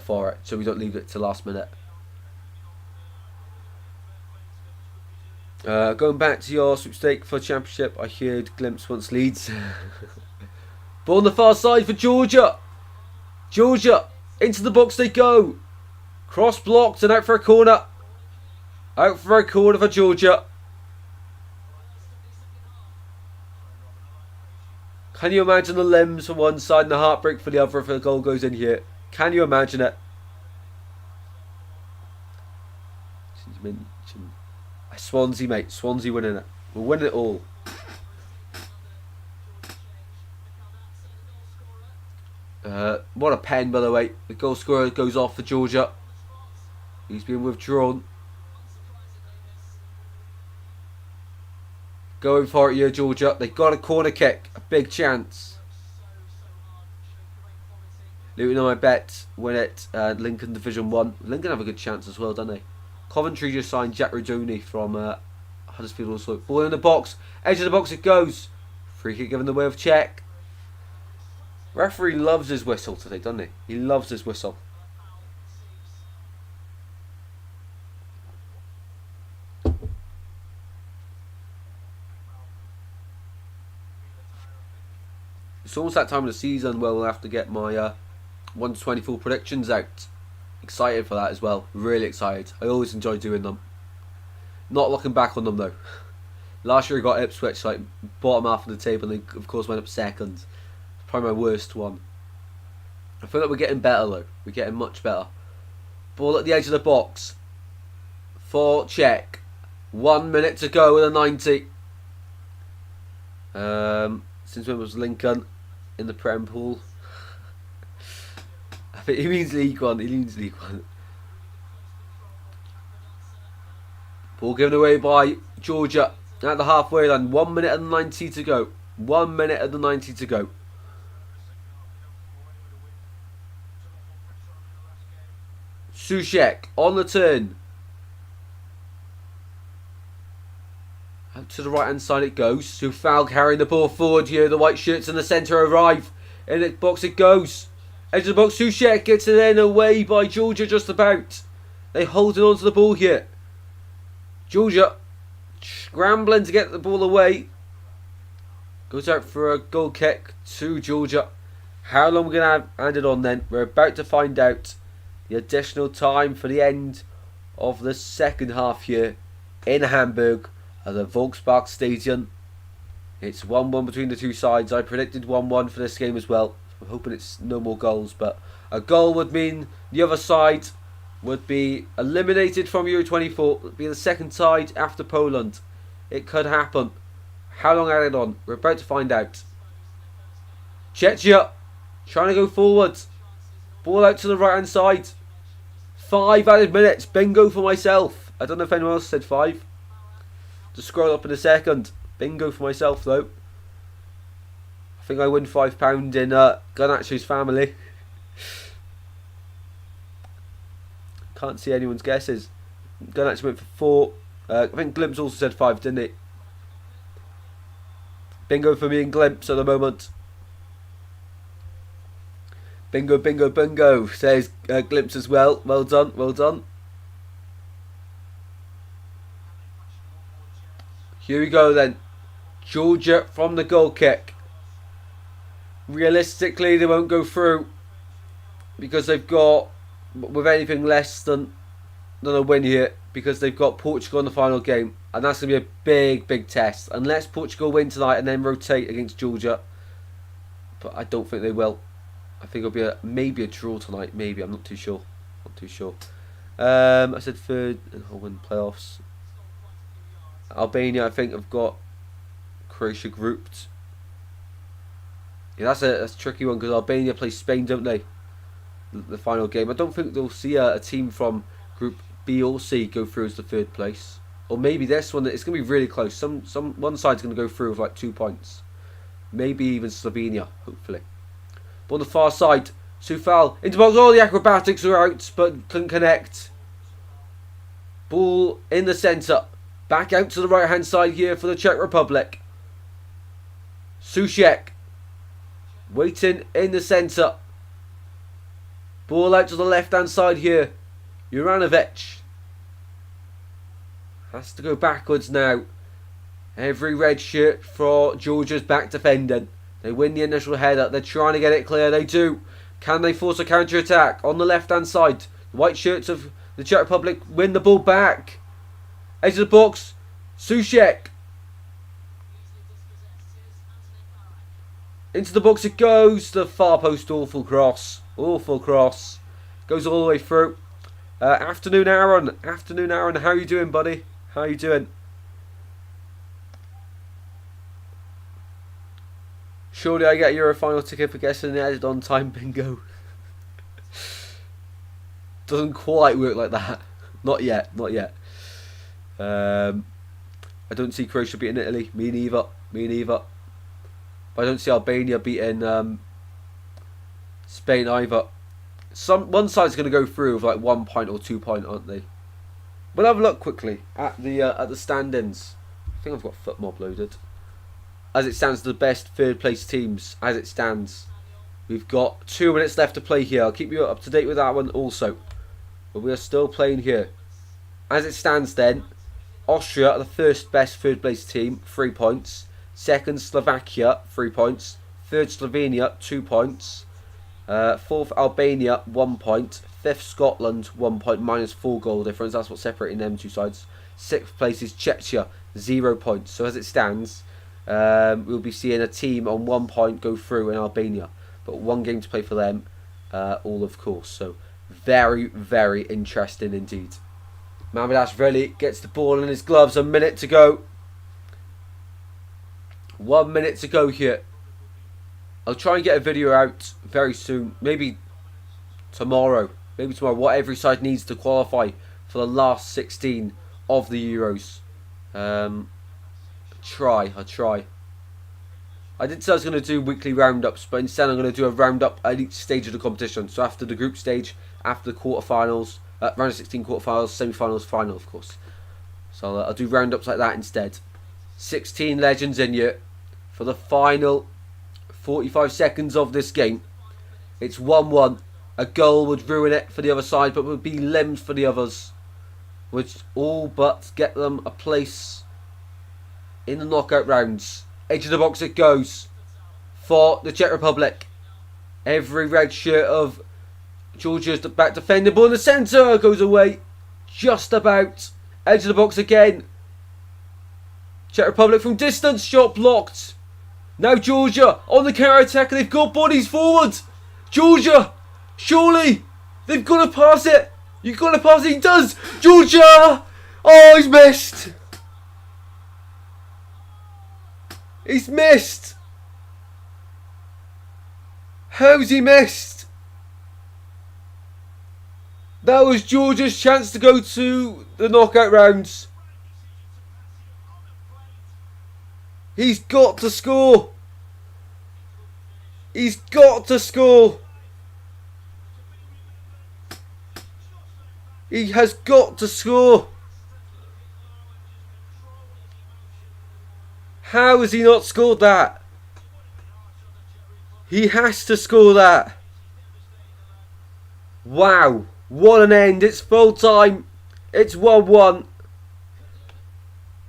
for it, so we don't leave it to last minute. Going back to your sweepstake for Championship, I heard Glimpse wants Leeds. Ball on the far side for Georgia. Georgia, into the box they go. Cross blocked and out for a corner. Out for a corner for Georgia. Can you imagine the limbs for one side and the heartbreak for the other if a goal goes in here? Can you imagine it? Swansea, mate. Swansea winning it. We'll win it all. What a pen, by the way. The goal scorer goes off for Georgia. He's been withdrawn. Going for it here, Georgia. They got a corner kick. A big chance. Luton, I bet, win it. Lincoln Division 1. Lincoln have a good chance as well, don't they? Coventry just signed Jack Rodoni from Huddersfield also. Ball in the box. Edge of the box it goes. Free kick given the way of Czech. Referee loves his whistle today, doesn't he? He loves his whistle. It's almost that time of the season where we'll have to get my 1 to 24 predictions out. Excited for that as well. Really excited. I always enjoy doing them. Not looking back on them though. Last year I got Ipswich like bottom half of the table and they of course went up second. Probably my worst one. I feel like we're getting better though. We're getting much better. Ball at the edge of the box. For Czech. 1 minute to go with a 90. Since when was Lincoln in the Prem pool? I think he means League One. He means League One. Ball given away by Georgia at the halfway line. 1 minute and 90 to go. 1 minute and 90 to go. Sushek on the turn. Out to the right hand side it goes. Sufal carrying the ball forward here. The white shirts in the centre arrive. In the box it goes. Edge of the box. Sushek gets it in away by Georgia just about. They hold it onto the ball here. Georgia scrambling to get the ball away. Goes out for a goal kick to Georgia. How long we're going to have handed on then? We're about to find out. The additional time for the end of the second half here in Hamburg at the Volkspark Stadium. It's 1-1 between the two sides. I predicted 1-1 for this game as well. I'm hoping it's no more goals, but a goal would mean the other side would be eliminated from Euro 24. It would be the second side after Poland. It could happen. How long added on? We're about to find out. Czechia trying to go forward. Ball out to the right hand side. 5 added minutes. Bingo for myself. I don't know if anyone else said 5. Just scroll up in a second. Bingo for myself though. I think I win £5 in Garnaccio's family. Can't see anyone's guesses. Garnaccio went for 4. I think Glimpse also said 5, didn't he? Bingo for me and Glimpse at the moment. Bingo, bingo, bingo, says Glimpse as well. Well done, well done. Here we go then. Georgia from the goal kick. Realistically, they won't go through because they've got, with anything less than a win here, because they've got Portugal in the final game, and that's going to be a big, big test. Unless Portugal win tonight and then rotate against Georgia, but I don't think they will. I think it'll be maybe a draw tonight. Maybe, I'm not too sure. Not too sure. I said third and I'll win playoffs. Albania, I think, have got Croatia grouped. Yeah, that's a tricky one because Albania play Spain, don't they? The final game. I don't think they'll see a team from Group B or C go through as the third place. Or maybe this one, it's going to be really close. One side's going to go through with like 2 points. Maybe even Slovenia, hopefully. But on the far side, Sufal into box. All the acrobatics are out, but couldn't connect. Ball in the centre. Back out to the right hand side here for the Czech Republic. Sushek waiting in the centre. Ball out to the left hand side here. Juranovic has to go backwards now. Every red shirt for Georgia's back defending. They win the initial header. They're trying to get it clear. They do. Can they force a counter attack on the left hand side? The white shirts of the Czech Republic win the ball back. Edge of the box. Sushek. Into the box it goes. The far post. Awful cross. Awful cross. Goes all the way through. Afternoon Aaron. Afternoon Aaron. How are you doing, buddy? How are you doing? Surely I get your final ticket for guessing the added on time bingo. Doesn't quite work like that. Not yet. Not yet. I don't see Croatia beating Italy. Me neither. Me neither. But I don't see Albania beating Spain either. One side's going to go through with like 1 point or 2 point, aren't they? We'll have a look quickly at the standings. I think I've got FootMob loaded. As it stands, the best third place teams. As it stands, we've got 2 minutes left to play here. I'll keep you up to date with that one also. But we are still playing here. As it stands, then, Austria are the first best third place team, 3 points. Second, Slovakia, 3 points. Third, Slovenia, 2 points. Fourth, Albania, 1 point. Fifth, Scotland, 1 point, minus 4 goal difference. That's what's separating them two sides. Sixth place is Czechia, 0 points. So as it stands, we'll be seeing a team on 1 point go through in Albania. But 1 game to play for them, all of course. So very, very interesting indeed. Mamardashvili gets the ball in his gloves. A minute to go. 1 minute to go here. I'll try and get a video out very soon. Maybe tomorrow. Maybe tomorrow. What every side needs to qualify for the last 16 of the Euros. I'll try. I did say I was going to do weekly roundups, but instead I'm going to do a roundup at each stage of the competition. So after the group stage, after the quarterfinals, round of 16 quarterfinals, semi-finals, final of course. So I'll do roundups like that instead. 16 legends in here for the final 45 seconds of this game. It's 1-1. A goal would ruin it for the other side, but would be limbs for the others, which all but get them a place in the knockout rounds. Edge of the box it goes for the Czech Republic. Every red shirt of Georgia's back defending. Ball in the centre goes away. Just about. Edge of the box again. Czech Republic from distance, shot blocked. Now Georgia on the counter-attack and they've got bodies forward. Georgia, surely, they've got to pass it. You've got to pass it, he does. Georgia, oh, he's missed. He's missed. How's he missed? That was Georgia's chance to go to the knockout rounds. He's got to score. He's got to score. He has got to score. How has he not scored that? He has to score that. Wow. What an end. It's full time. It's 1-1.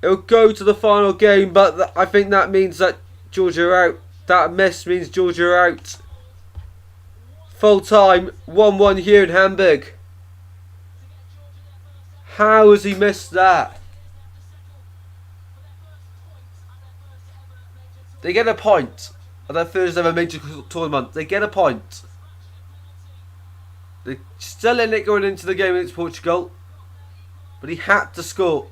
It'll go to the final game, but I think that means that Georgia are out. That miss means Georgia are out. Full time, 1-1 here in Hamburg. How has he missed that? They get a point at their first ever major tournament. They get a point. They're still in it going into the game against Portugal. But he had to score.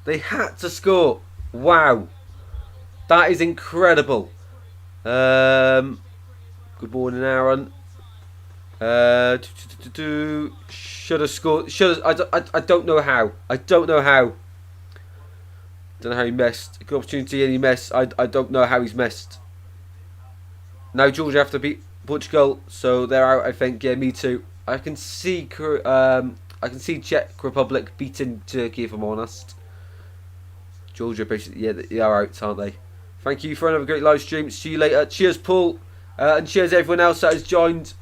They had to score. Wow. That is incredible. Good morning, Aaron. Should have scored. I don't know how. I don't know how. Don't know how he missed. Good opportunity and he missed. I don't know how he's missed. Now Georgia have to beat Portugal, so they're out. I think. Yeah, me too. I can see Czech Republic beating Turkey, if I'm honest. Georgia basically, yeah, they are out, aren't they? Thank you for another great live stream. See you later. Cheers, Paul, and cheers everyone else that has joined.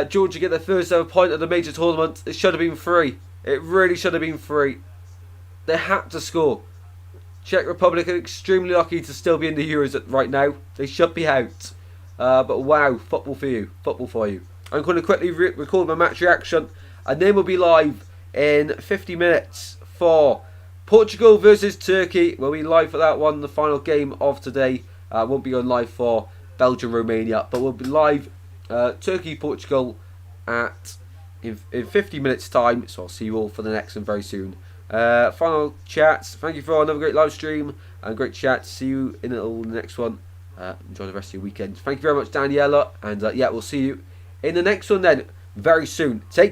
Georgia get their first ever point at the major tournament. It should have been free. It really should have been free. They had to score. Czech Republic are extremely lucky to still be in the Euros right now. They should be out. But wow, football for you. Football for you. I'm going to quickly record my match reaction, and then we'll be live in 50 minutes for Portugal versus Turkey. We'll be live for that one, the final game of today. Won't be on live for Belgium, Romania, but we'll be live Turkey, Portugal in 50 minutes time. So I'll see you all for the next one very soon. Final chats. Thank you for another great live stream and great chat. See you in the next one. Enjoy the rest of your weekend. Thank you very much, Daniela, and yeah, we'll see you in the next one then very soon. Take care.